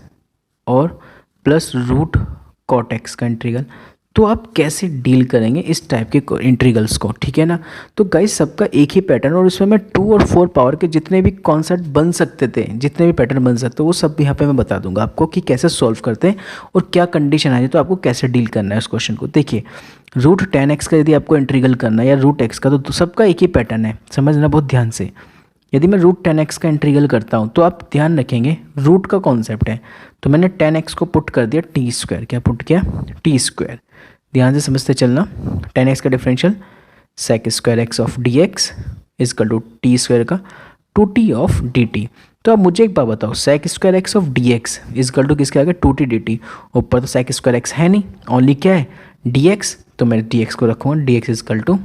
और प्लस रूट कॉट x का इंटीग्रल, तो आप कैसे डील करेंगे इस टाइप के इंटीग्रल्स को, ठीक है ना। तो गाइस सबका एक ही पैटर्न, और इसमें मैं 2 और 4 पावर के जितने भी कॉन्सेप्ट बन सकते थे, जितने भी पैटर्न बन सकते वो सब यहाँ पे मैं बता दूंगा आपको कि कैसे सॉल्व करते हैं और क्या कंडीशन आ जाए तो आपको कैसे डील करना है उस क्वेश्चन को। देखिए रूट 10x का यदि आपको इंटीग्रल करना है या रूट x का, तो सबका एक ही पैटर्न है, समझना बहुत ध्यान से। यदि मैं रूट 10x का इंटीग्रल करता हूँ तो आप ध्यान रखेंगे रूट का कॉन्सेप्ट है, तो मैंने 10x को पुट कर दिया टी स्क्वायर, क्या पुट किया, टी स्क्वायर। ध्यान से समझते चलना, 10x का differential sec square x of D x is equal to t square का 2t ऑफ डी टी। तो अब मुझे एक बात बताओ, sec square x of D x is equal to किसके आगे, 2t डी टी। ऊपर तो सेक स्क्वायर एक्स है नहीं, ओनली क्या है डी एक्स, तो मैं डी एक्स को रखूँगा d x is equal to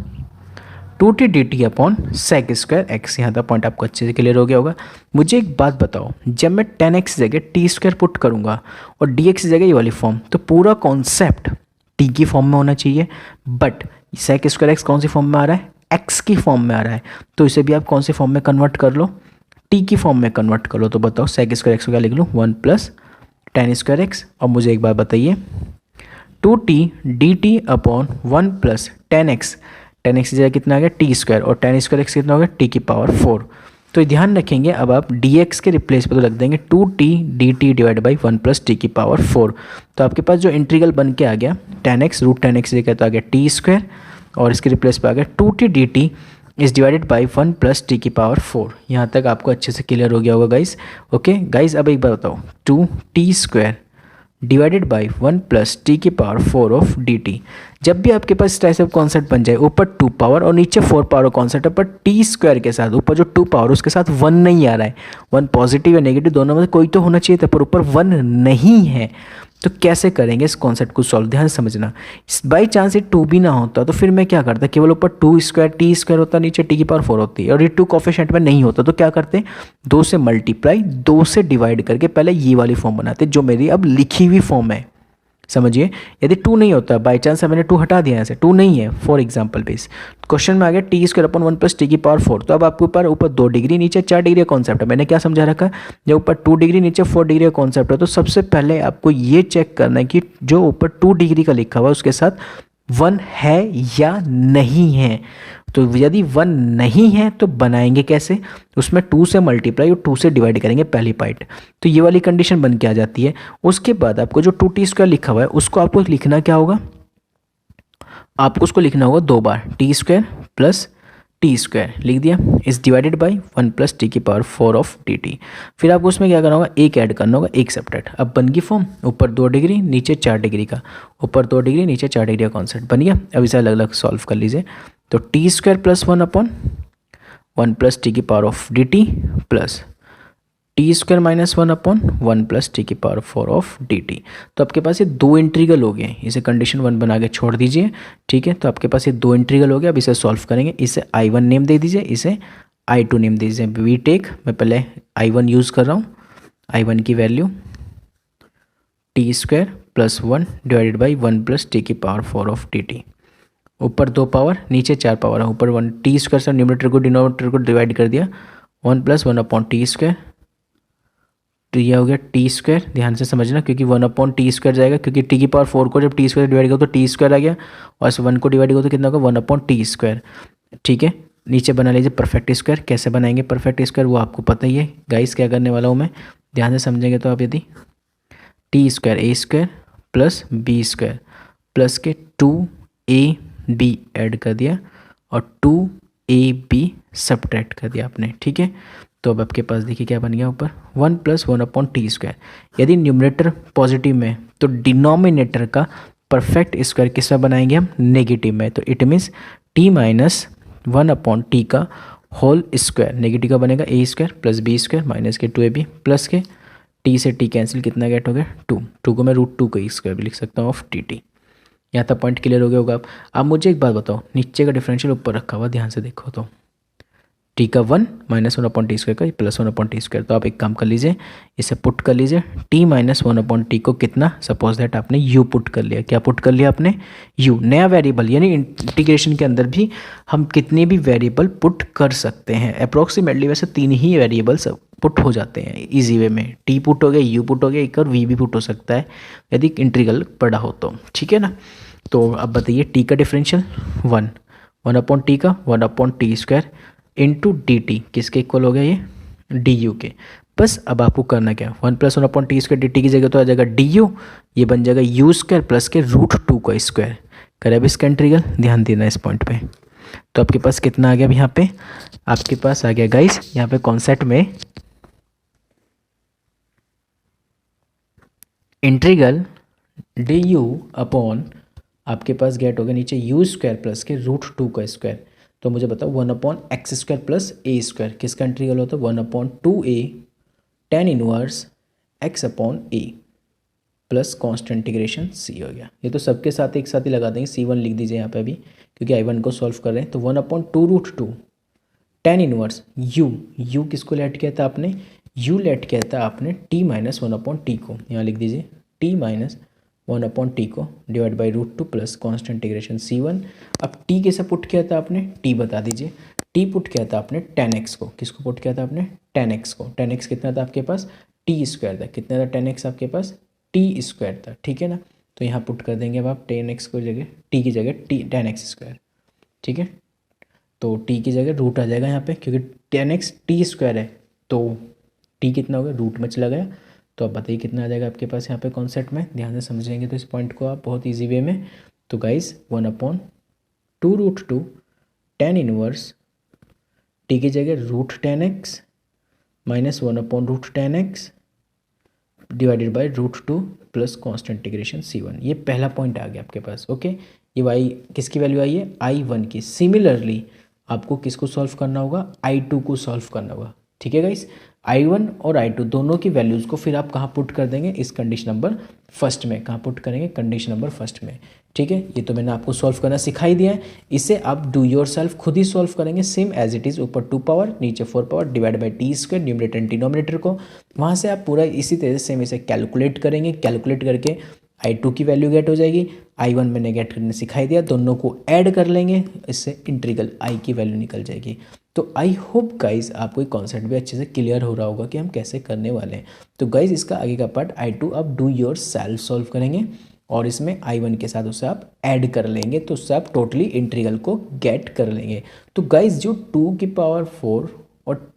2t d T upon sec square x. यहाँ तक पॉइंट आपको अच्छे से क्लियर हो गया होगा। मुझे एक बात बताओ, जब मैं 10x की जगह टी स्क्वायर पुट करूँगा और dx की जगह ये वाली फॉर्म, तो पूरा कॉन्सेप्ट t की फॉर्म में होना चाहिए, बट सेक स्क्वायर एक्स कौन सी फॉर्म में आ रहा है, x की फॉर्म में आ रहा है, तो इसे भी आप कौन सी फॉर्म में कन्वर्ट कर लो, t की फॉर्म में कन्वर्ट कर लो। तो बताओ सेक स्क्वायर एक्स को क्या लिख लूँ, 1 प्लस टेन स्क्वायर एक्स। और मुझे एक बात बताइए, 2t d T upon 1 plus 10x, 10x की जगह कितना आ गया टी स्क्वायर, और 10 स्क्वायर एक्स कितना हो गया टी की पावर 4। तो ध्यान रखेंगे, अब आप dx के रिप्लेस पे तो रख देंगे 2t d T divide by 1 plus T की पावर 4। तो आपके पास जो इंटीग्रल बन के आ गया 10x रूट 10x की जगह तो आ गया टी स्क्वायर, और इसके रिप्लेस पे आ गया 2t d T is divided by 1 plus T की पावर 4। यहाँ तक आपको अच्छे से क्लियर हो गया होगा गाइस। ओके गाइस, अब एक बार बताओ, 2t square divided by 1 plus T की पावर 4 ऑफ डी टी। जब भी आपके पास इस टाइप से कॉन्सेप्ट बन जाए, ऊपर 2 पावर और नीचे 4 पावर कॉन्सेप्ट है, पर टी स्क्वायर के साथ ऊपर जो 2 पावर उसके साथ 1 नहीं आ रहा है, 1 पॉजिटिव या नेगेटिव दोनों में से कोई तो होना चाहिए था, पर ऊपर 1 नहीं है, तो कैसे करेंगे इस कॉन्सेप्ट को सॉल्व। ध्यान समझना, बाई चांस ये 2 भी ना होता तो फिर मैं क्या करता, केवल ऊपर 2 स्क्वायर टी स्क्वायर होता, नीचे टी की पावर 4 होती है, और ये 2 कोफिशिएंट में नहीं होता तो क्या करते, 2 से मल्टीप्लाई 2 से डिवाइड करके पहले ये वाली फॉर्म बनाते जो मेरी अब लिखी हुई फॉर्म है। समझिए, यदि 2 नहीं होता, बाई चांस मैंने 2 हटा दिया, ऐसे 2 नहीं है फॉर एग्जाम्पल बेस, क्वेश्चन में आ गया T square upon 1 plus T की पावर 4। तो अब आपके ऊपर 2 डिग्री नीचे 4 डिग्री का कॉन्सेप्ट है। मैंने क्या समझा रखा है, जब ऊपर 2 डिग्री नीचे 4 डिग्री का कॉन्सेप्ट है, तो सबसे पहले आपको ये चेक करना है कि जो ऊपर 2 डिग्री का लिखा हुआ है उसके साथ 1 है या नहीं है। तो यदि 1 नहीं है तो बनाएंगे कैसे, उसमें 2 से मल्टीप्लाई और 2 से डिवाइड करेंगे पहली पार्ट, तो ये वाली कंडीशन बन के आ जाती है। उसके बाद आपको जो 2t स्क्वायर लिखा हुआ है उसको आपको लिखना क्या होगा, आपको उसको लिखना होगा 2 बार T square plus T square लिख दिया is divided by 1 plus T की पावर 4 ऑफ डी टी। फिर आपको उसमें क्या करना होगा, एक ऐड करना होगा, एक सेपरेट। अब बन गई फॉर्म, ऊपर 2 डिग्री नीचे 4 डिग्री का, ऊपर 2 डिग्री नीचे 4 डिग्री का कॉन्सेप्ट बन गया। अब इसे अलग अलग सॉल्व कर लीजिए। तो T square plus 1 plus T की power of D T plus T square minus 1 plus T की पावर 4 ऑफ डी टी। तो आपके पास ये 2 इंटीग्रल हो गए, इसे कंडीशन 1 बना के छोड़ दीजिए। ठीक है, तो आपके पास ये 2 इंटीग्रल हो गया। अब इसे सॉल्व करेंगे, इसे I1 नेम दे दीजिए, इसे I2 नेम दे दीजिए। वी टेक, मैं पहले I1 यूज़ कर रहा हूँ, I1 की value T square plus 1 divided by 1 plus T की पावर 4 ऑफ डी टी। ऊपर 2 पावर नीचे 4 पावर है, ऊपर 1 टी स्क्वायर से न्यूमरेटर को डिनोमिनेटर को डिवाइड कर दिया, 1 प्लस 1 अपॉन टी स्क्वायर। तो यह हो गया टी स्क्वायर, ध्यान से समझना, क्योंकि 1 अपॉन टी स्क्वायर जाएगा, क्योंकि टी की पावर 4 को जब टी स्क्वायर डिवाइड करो तो टी स्क्वायर आ गया, और इस 1 को डिवाइड करो तो कितना होगा, 1 अपॉन टी स्क्वायर। ठीक है, नीचे बना लीजिए परफेक्ट स्क्वायर। कैसे बनाएंगे परफेक्ट स्क्वायर वो आपको पता ही है गाइस, क्या करने वाला हूँ मैं, ध्यान से समझेंगे तो आप। यदि T square A square plus B square plus के 2ab ऐड कर दिया और 2ab सब्ट्रैक्ट कर दिया आपने। ठीक है, तो अब आपके पास देखिए क्या बन गया, ऊपर 1 प्लस 1 अपॉन टी स्क्वायर। यदि न्यूमरेटर पॉजिटिव में तो डिनोमिनेटर का परफेक्ट स्क्वायर किस में बनाएंगे हम, नेगेटिव में। तो it means T minus 1 upon T का होल स्क्वायर, नेगेटिव का बनेगा A square plus B square minus के 2ab प्लस के टी से टी कैंसिल, कितना गेट हो गया 2 को मैं √2 का स्क्वायर भी लिख सकता हूँ ऑफ टी टी। यहाँ तक पॉइंट क्लियर हो गया होगा। आप मुझे एक बात बताओ, नीचे का डिफरेंशियल ऊपर रखा हुआ, ध्यान से देखो तो टी का 1 माइनस 1 अपॉन टी स्क्वायर का प्लस 1 अपॉन टी स्क्वायर। तो आप एक काम कर लीजिए, इसे पुट कर लीजिए, टी माइनस 1 अपॉन टी को कितना, सपोज दैट आपने यू पुट कर लिया। क्या पुट कर लिया आपने, यू, नया वेरिएबल। यानी इंटीग्रेशन के अंदर भी हम कितने भी वेरिएबल पुट कर सकते हैं। अप्रॉक्सीमेटली वैसे 3 ही वेरिएबल्स पुट हो जाते हैं ईजी वे में, टी पुट हो गया, यू पुट हो गया, एक और वी भी पुट हो सकता है यदि इंटीग्रल पड़ा हो तो। ठीक है ना, तो अब बताइए टी का डिफरेंशियल 1 अपॉन टी का 1 upon t square into D T किसके इक्वल हो गया, ये डी यू के। बस अब आपको करना क्या, 1 plus 1 upon t square D T की जगह तो आ जाएगा डी यू, ये बन जाएगा यू स्क्वायर प्लस के √2 का स्क्वायर। करें अब इसका इंटीग्रल, ध्यान देना इस पॉइंट पे। तो आपके पास कितना आ गया, अब यहाँ पे आपके पास आ गया गाइस, यहाँ पे कॉन्सेप्ट में इंटीग्रल डी यू अपॉन आपके पास गेट हो गया नीचे यू स्क्वायर प्लस के √2 का स्क्वायर। तो मुझे बताओ 1 upon x square plus A square किसका इंटीग्रल होता है, 1 upon 2a tan inverse X upon A plus constant integration C हो गया। ये तो सबके साथ एक साथ ही लगा देंगे, C1 लिख दीजिए यहाँ पे अभी, क्योंकि I1 को सॉल्व कर रहे हैं। तो 1 अपॉन 2√2 tan इनवर्स यू किसको लेट किया था आपने, यू लेट किया था आपने t माइनस 1 अपॉन टी को, यहाँ लिख दीजिए t माइनस 1 अपॉन टी को divide by √2 plus constant integration C1। अब t कैसे पुट किया था आपने, t बता दीजिए। t पुट किया था आपने tan x को, किसको पुट किया था आपने, tan x को। tan x कितना था आपके पास, t स्क्वायर था। कितना था tan x आपके पास, t स्क्वायर था। ठीक है ना, तो यहाँ पुट कर देंगे अब आप tan x को जगह t की जगह tan x स्क्वायर। ठीक है, तो t की जगह रूट आ जाएगा यहाँ पे, क्योंकि tan x t स्क्वायर है तो t कितना हो गया, रूट में चला गया। तो अब बताइए कितना आ जाएगा आपके पास यहाँ पे कॉन्सेप्ट में, ध्यान से समझेंगे तो इस पॉइंट को आप बहुत इजी वे में। तो guys 1 upon 2√2 tan inverse t की जगह √tan x minus 1 upon √tan x divided by √2 plus constant integration C1। ये पहला पॉइंट आ गया आपके पास। ओके, ये y किसकी वैल्यू आई है, I1 की। सिमिलरली आपको किसको सॉल्व करना होगा, I2 को सॉल्व करना होगा। ठीक है गाइस, I1 और I2 दोनों की वैल्यूज़ को फिर आप कहाँ पुट कर देंगे, इस कंडीशन नंबर फर्स्ट में। कहाँ पुट करेंगे, कंडीशन नंबर फर्स्ट में। ठीक है, ये तो मैंने आपको सॉल्व करना सिखाई दिया है, इसे आप डू योर सेल्फ खुद ही सॉल्व करेंगे, सेम एज इट इज़। ऊपर 2 पावर नीचे 4 power divide by T square, numerator and denominator को वहाँ से आप पूरा इसी तरह से सेम इसे कैलकुलेट करेंगे। कैलकुलेट करके I2 की वैल्यू गेट हो जाएगी, I1 मैंने गेट करने सिखाई दिया, दोनों को ऐड कर लेंगे, इससे इंटीग्रल I की वैल्यू निकल जाएगी। तो आई होप गाइज आपको ये कॉन्सेप्ट भी अच्छे से क्लियर हो रहा होगा कि हम कैसे करने वाले हैं। तो गाइज इसका आगे का पार्ट I2 आप डू योर सेल्फ सॉल्व करेंगे और इसमें I1 के साथ उसे आप ऐड कर लेंगे, तो उससे आप टोटली इंटीग्रल को गेट कर लेंगे। तो गाइज जो 2 की पावर 4 और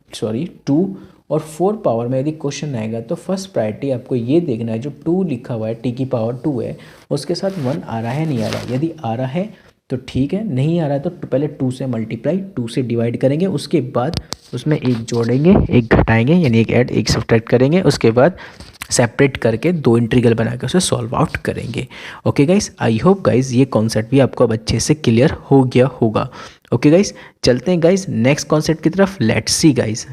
2 और 4 पावर में यदि क्वेश्चन आएगा तो फर्स्ट प्रायोरिटी आपको ये देखना है, जो 2 लिखा हुआ है t की पावर 2 है उसके साथ 1 आ रहा है नहीं आ रहा। यदि आ रहा है तो ठीक है, नहीं आ रहा है तो पहले 2 से मल्टीप्लाई, 2 से डिवाइड करेंगे, उसके बाद उसमें एक जोड़ेंगे, एक घटाएंगे, यानी एक ऐड एक सब्ट्रैक्ट करेंगे, उसके बाद सेपरेट करके 2 इंटीग्रल बना के उसे सॉल्व आउट करेंगे। ओके गाइस, आई होप गाइस ये कॉन्सेप्ट भी आपको अब अच्छे से क्लियर हो गया होगा। ओके गाइस, चलते हैं गाइस नेक्स्ट कॉन्सेप्ट की तरफ, let's see guys.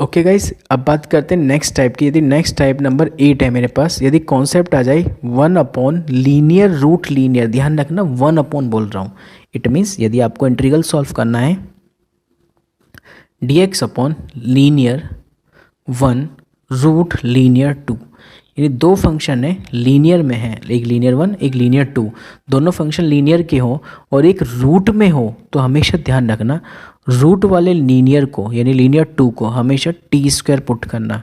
Okay guys, अब बात करते हैं नेक्स्ट टाइप की। यदि नेक्स्ट टाइप नंबर 8 है मेरे पास, यदि कॉन्सेप्ट आ जाए 1 अपॉन लीनियर रूट लीनियर, ध्यान रखना 1 अपॉन बोल रहा हूँ, इट मीन्स यदि आपको इंटीग्रल सॉल्व करना है dx upon linear 1 root linear 2, यानी दो फंक्शन है लीनियर में है, एक लीनियर 1 एक लीनियर 2, दोनों फंक्शन लीनियर के हो और एक रूट में हो, तो हमेशा ध्यान रखना रूट वाले लीनियर को यानी लीनियर 2 को हमेशा टी स्क्वायर पुट करना।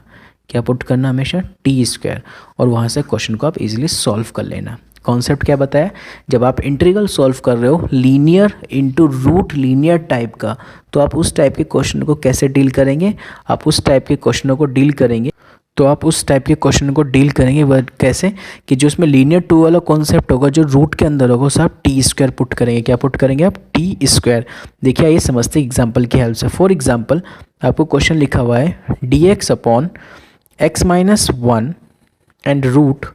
क्या पुट करना? हमेशा टी स्क्वायर, और वहाँ से क्वेश्चन को आप इजीली सॉल्व कर लेना। कॉन्सेप्ट क्या बताया? जब आप इंटीग्रल सॉल्व कर रहे हो linear into root linear type का, तो आप उस टाइप के क्वेश्चन को कैसे डील करेंगे? आप उस टाइप के क्वेश्चनों को डील करेंगे वह कैसे कि जो उसमें लीनियर 2 वाला कॉन्सेप्ट होगा, जो रूट के अंदर होगा, उसे आप टी स्क्वायर पुट करेंगे। क्या पुट करेंगे आप? T square. देखिए ये समझते एग्जाम्पल की हेल्प से। फॉर एग्जाम्पल आपको क्वेश्चन लिखा हुआ है dx upon x minus 1 and root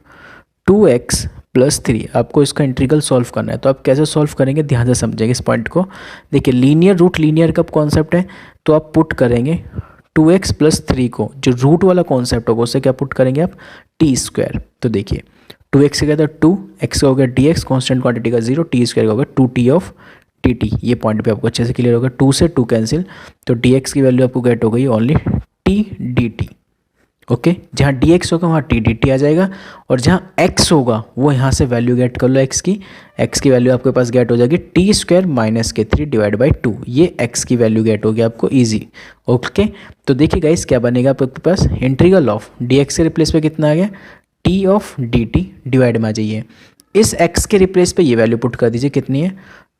2x plus 3, आपको इसका इंटीग्रल सॉल्व करना है। तो आप कैसे सॉल्व करेंगे, ध्यान से समझेंगे इस पॉइंट को। देखिए लीनियर रूट लीनियर का कॉन्सेप्ट है, तो आप पुट करेंगे 2x प्लस 3 को, जो रूट वाला कॉन्सेप्ट होगा उससे क्या पुट करेंगे आप? T square. तो देखिए 2x का था 2, x का हो गया dx कॉन्स्टेंट क्वांटिटी का 0, टी स्क्वायर का होगा 2t ऑफ dt। ये पॉइंट पे आपको अच्छे से क्लियर होगा। 2 से 2 कैंसिल, तो dx की वैल्यू आपको गेट हो गई ओनली t dt। ओके, जहाँ dx होगा वहाँ t dt आ जाएगा, और जहाँ x होगा वो यहाँ से वैल्यू गेट कर लो x की वैल्यू आपके पास गेट हो जाएगी टी स्क्वायर माइनस के 3 डिवाइड बाई 2, ये x की वैल्यू गेट होगी आपको इजी। ओके, तो देखिए गाइस क्या बनेगा आपके पास? इंटीग्रल ऑफ dx के रिप्लेस पे कितना आ गया? t ऑफ dt डिवाइड में आ जाइए, इस x के रिप्लेस पे ये वैल्यू पुट कर दीजिए, कितनी है?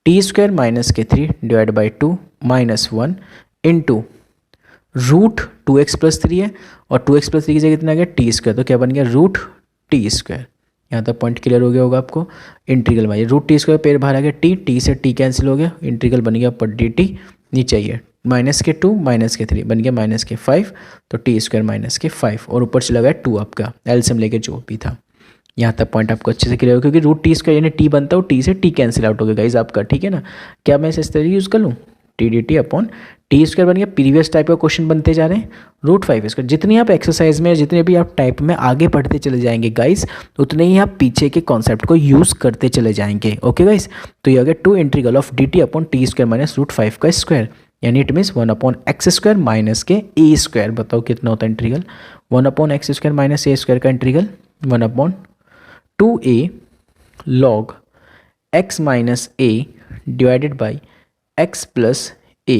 टी स्क्वायर माइनस के 3 divide by 2 minus 1 into root 2x plus 3 है, और 2x प्लस 3 की जगह कितना आ गया? टी स्क्वायर, तो क्या बन गया? Root t square. यहाँ तक पॉइंट क्लियर हो गया होगा आपको। इंटीग्रल में रूट टी स्क्वायर पेड़ बाहर आ गया, टी से टी कैंसिल हो गया, इंटीग्रल बन गया पर डी टी, नीचे आइए माइनस के 2 माइनस के 3 बन गया माइनस के 5, तो टी स्क्वायर माइनस के 5, और ऊपर चला गया 2 आपका एलसीएम लेके जो भी था। यहाँ तक पॉइंट आपको अच्छे से क्लियर हो, क्योंकि रूट टी स्क्वायर यानी टी बनता हो, टी से टी कैंसिल आउट हो गया गाइज आपका, ठीक है ना? क्या मैं इस तरीके यूज़ कर लूँ? T D T upon t square बन गया। प्रीवियस टाइप का क्वेश्चन बनते जा रहे हैं रूट 5 स्क्वायर। जितनी आप एक्सरसाइज में, जितने भी आप टाइप में आगे बढ़ते चले जाएंगे गाइस, उतने ही आप पीछे के कॉन्सेप्ट को यूज़ करते चले जाएंगे। ओके गाइस, तो ये हो गया 2 integral of D T upon t square minus root 5 का स्क्वायर, यानी it means 1 upon x square minus के ए स्क्वायर। बताओ कितना होता है integral? 1 upon x square minus ए स्क्वायर का integral 1 upon 2a log x minus A divided by x plus A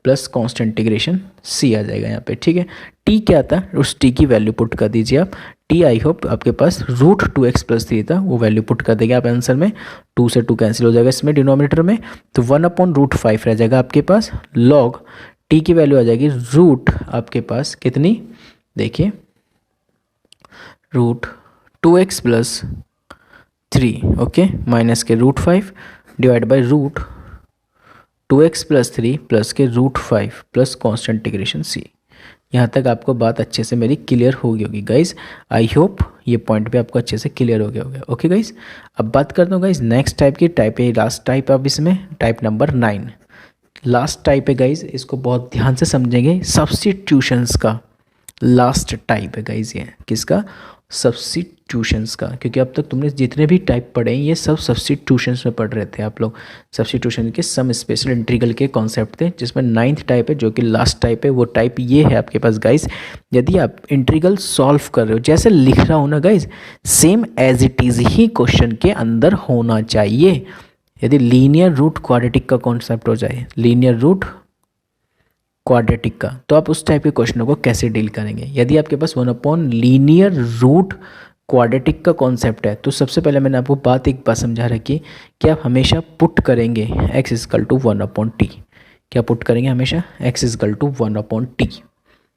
plus constant integration c आ जाएगा यहाँ पे, ठीक है? t क्या था, उस t की वैल्यू पुट कर दीजिए आप। t आई होप आपके पास रूट 2x प्लस 3 था, वो वैल्यू पुट कर देंगे आप आंसर में। 2 से 2 कैंसिल हो जाएगा इसमें डिनोमिनेटर में, तो 1 अपॉन रूट 5 रह जाएगा आपके पास। log t की वैल्यू आ जाएगी रूट आपके पास कितनी? देखिए root 2x plus 3, okay, minus के root 5 divide by root 2x plus 3 plus के root 5 plus constant integration c। यहाँ तक आपको बात अच्छे से मेरी क्लियर हो गई होगी गाइज। आई होप ये पॉइंट भी आपको अच्छे से क्लियर हो गया होगा। ओके गाइज, अब बात करता हूँ गाइज नेक्स्ट टाइप की। टाइप है लास्ट टाइप, अब इसमें टाइप नंबर 9 लास्ट टाइप है गाइज, इसको बहुत ध्यान से समझेंगे। सब्स्टिट्यूशंस का लास्ट टाइप है गाइज, ये किसका? सब्स्टिट्यूशंस का, क्योंकि अब तक तुमने जितने भी टाइप पढ़े हैं ये सब सब्स्टिट्यूशंस में पढ़ रहे थे आप लोग। सब्स्टिट्यूशन के सम स्पेशल इंटीग्रल के कॉन्सेप्ट थे, जिसमें 9th टाइप है जो कि लास्ट टाइप है। वो टाइप ये है आपके पास गाइज, यदि आप इंटीग्रल सॉल्व कर रहे हो, जैसे लिख रहा हूँ ना guys, same as it is ही क्वेश्चन के अंदर होना चाहिए। यदि लीनियर रूट क्वाड्रेटिक का कॉन्सेप्ट हो जाए, लीनियर रूट क्वाड्रेटिक का, तो आप उस टाइप के क्वेश्चनों को कैसे डील करेंगे? यदि आपके पास 1 अपॉन लीनियर रूट क्वाड्रेटिक का कॉन्सेप्ट है, तो सबसे पहले मैंने आपको बात एक बार समझा रखी कि आप हमेशा पुट करेंगे x is equal to 1 upon t. क्या पुट करेंगे? हमेशा x is equal to 1 upon t.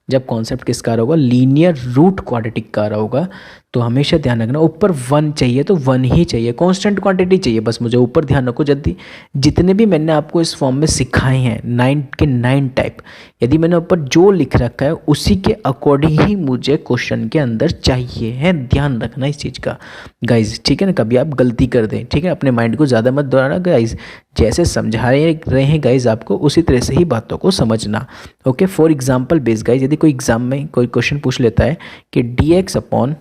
जब कॉन्सेप्ट किसका आ रहा होगा, लीनियर रूट क्वाड्रेटिक का आ रहा होगा, तो हमेशा ध्यान रखना ऊपर 1 चाहिए तो 1 ही चाहिए, कांस्टेंट क्वांटिटी चाहिए बस मुझे ऊपर। ध्यान रखो यदि जितने भी मैंने आपको इस फॉर्म में सिखाए हैं 9 के 9 टाइप, यदि मैंने ऊपर जो लिख रखा है उसी के अकॉर्डिंग ही मुझे क्वेश्चन के अंदर चाहिए है, ध्यान रखना इस चीज़ का गाइज, ठीक है ना। कभी आप गलती कर दें, ठीक है, अपने माइंड को ज़्यादा मत दौड़ाना गाइज, जैसे समझा रहे हैं गाइज आपको उसी तरह से ही बातों को समझना। Okay, for example base guys, यदि कोई एग्जाम में कोई क्वेश्चन पूछ लेता है कि dx अपॉन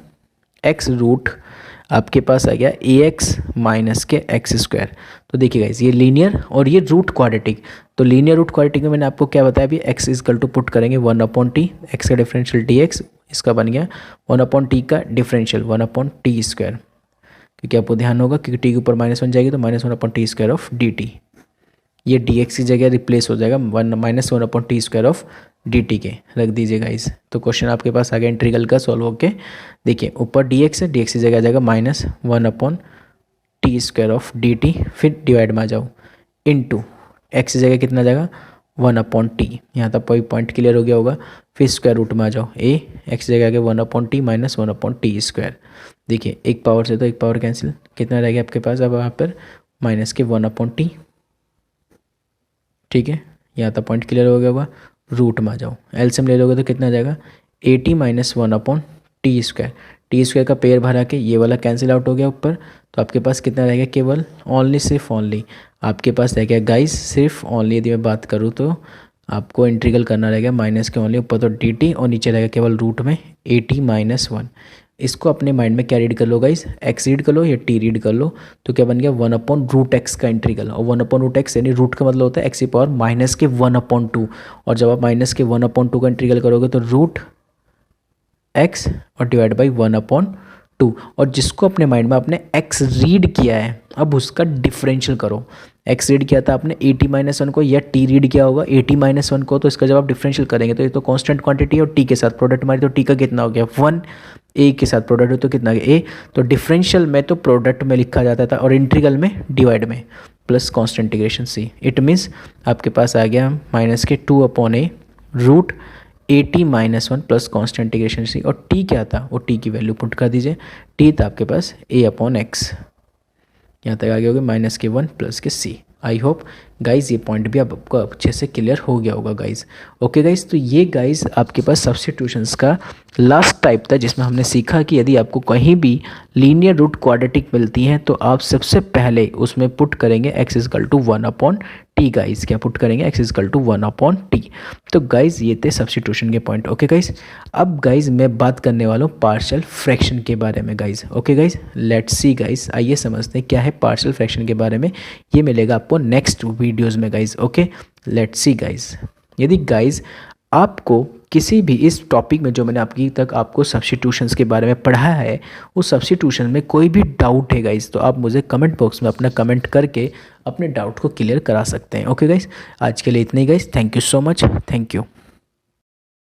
एक्स रूट आपके पास आ गया ax माइनस के एक्स स्क्वायर, तो देखिए गाइज ये लीनियर और ये रूट क्वाड्रेटिक, तो लीनियर रूट क्वाड्रेटिक में मैंने आपको क्या बताया अभी, x इजकल टू पुट करेंगे 1 अपॉन टी, एक्स का डिफरेंशियल dx, इसका बन गया 1 अपॉन टी का डिफरेंशियल 1 अपॉन टी स्क्वायर, क्योंकि आपको ध्यान होगा क्योंकि टी के ऊपर -1 जाएगी तो -1 upon t square of D T, ये dx की जगह रिप्लेस हो जाएगा -1 upon t square of dt के, रख दीजिए गाइस। तो क्वेश्चन आपके पास आ गया इंटीग्रल का सॉल्व होके, देखिए ऊपर dx है, dx की जगह आ जाएगा -1 upon t square of dt, फिर डिवाइड में आ जाओ इनटू x की जगह कितना आ जाएगा 1 अपॉन टी, यहाँ तक कोई पॉइंट क्लियर हो गया होगा, फिर स्क्वायर रूट में आ जाओ a, x की जगह आ गया 1 upon T minus 1 upon t square, देखिए एक पावर से तो एक पावर कैंसिल, कितना रह गया आपके पास अब यहाँ पर माइनस के 1 अपॉन टी, ठीक है, यहाँ तक पॉइंट क्लियर हो गया होगा, रूट में आ जाओ, एलसीएम ले लोगे तो कितना आ जाएगा 80 माइनस 1 अपॉन टी स्क्वायर का पेयर भरा के ये वाला कैंसिल आउट हो गया ऊपर, तो आपके पास कितना रह गया केवल ओनली सिर्फ ओनली आपके पास रह गया गाइस सिर्फ ओनली, यदि मैं बात करूँ तो आपको इंटीग्रल करना रहेगा माइनस के ओनली, ऊपर तो dt और नीचे रहेगा केवल रूट में 80 माइनस 1, इसको अपने माइंड में क्या रीड कर लो गाइस, x रीड कर लो या t रीड कर लो, तो क्या बन गया 1 अपॉन रूट एक्स का इंटीग्रल, और 1 अपॉन रूट एक्स यानी रूट का मतलब होता है x की पावर माइनस के 1 अपॉन 2, और जब आप माइनस के 1 अपॉन 2 का इंटीग्रल करोगे तो रूट x और डिवाइड बाई 1 अपॉन 2, और जिसको अपने माइंड में आपने x रीड किया है अब उसका डिफरेंशियल करो, x रीड किया था आपने 80 माइनस 1 को, या t रीड किया होगा 80 माइनस 1 को, तो इसका जब आप डिफरेंशियल करेंगे तो ये तो कांस्टेंट क्वांटिटी और t के साथ प्रोडक्ट मारी तो t का कितना हो गया 1, a के साथ प्रोडक्ट हो तो कितना आ गया a, तो डिफरेंशियल में तो प्रोडक्ट में लिखा जाता था और इंटीग्रल में डिवाइड में plus constant integration c, it means आपके पास आ गया माइनस के 2 upon a root 80 minus 1 plus constant integration c, और t क्या था वो t की वैल्यू पुट कर दीजिए, t था आपके पास a अपॉन एक्स, यहाँ तक आगे हो गया माइनस के 1 प्लस के c। आई होप गाइज ये पॉइंट भी आपको अच्छे से क्लियर हो गया होगा गाइज। ओके गाइज, तो ये गाइज आपके पास सब्स्टिट्यूशंस का लास्ट टाइप था जिसमें हमने सीखा कि यदि आपको कहीं भी लीनियर रूट क्वाड्रेटिक मिलती हैं तो आप सबसे पहले उसमें पुट करेंगे x is equal to 1 upon t, guys क्या पुट करेंगे x is equal to 1 upon t. तो गाइज ये थे सब्स्टिट्यूशन के पॉइंट। ओके गाइज, अब गाइज मैं बात करने वाला हूँ पार्शियल फ्रैक्शन के बारे में guys. Okay guys, let's see guys, आइए समझते हैं क्या है पार्शियल फ्रैक्शन के बारे में, ये मिलेगा आपको नेक्स्ट वीडियोज़ में guys. Okay let's see guys, यदि गाइज आपको किसी भी इस टॉपिक में जो मैंने आपको सब्स्टिट्यूशंस के बारे में पढ़ाया है उस सब्स्टिट्यूशन में कोई भी डाउट है गाइज तो आप मुझे कमेंट बॉक्स में अपना कमेंट करके अपने डाउट को क्लियर करा सकते हैं। ओके गाइज, आज के लिए इतना ही guys, thank you so much, thank you.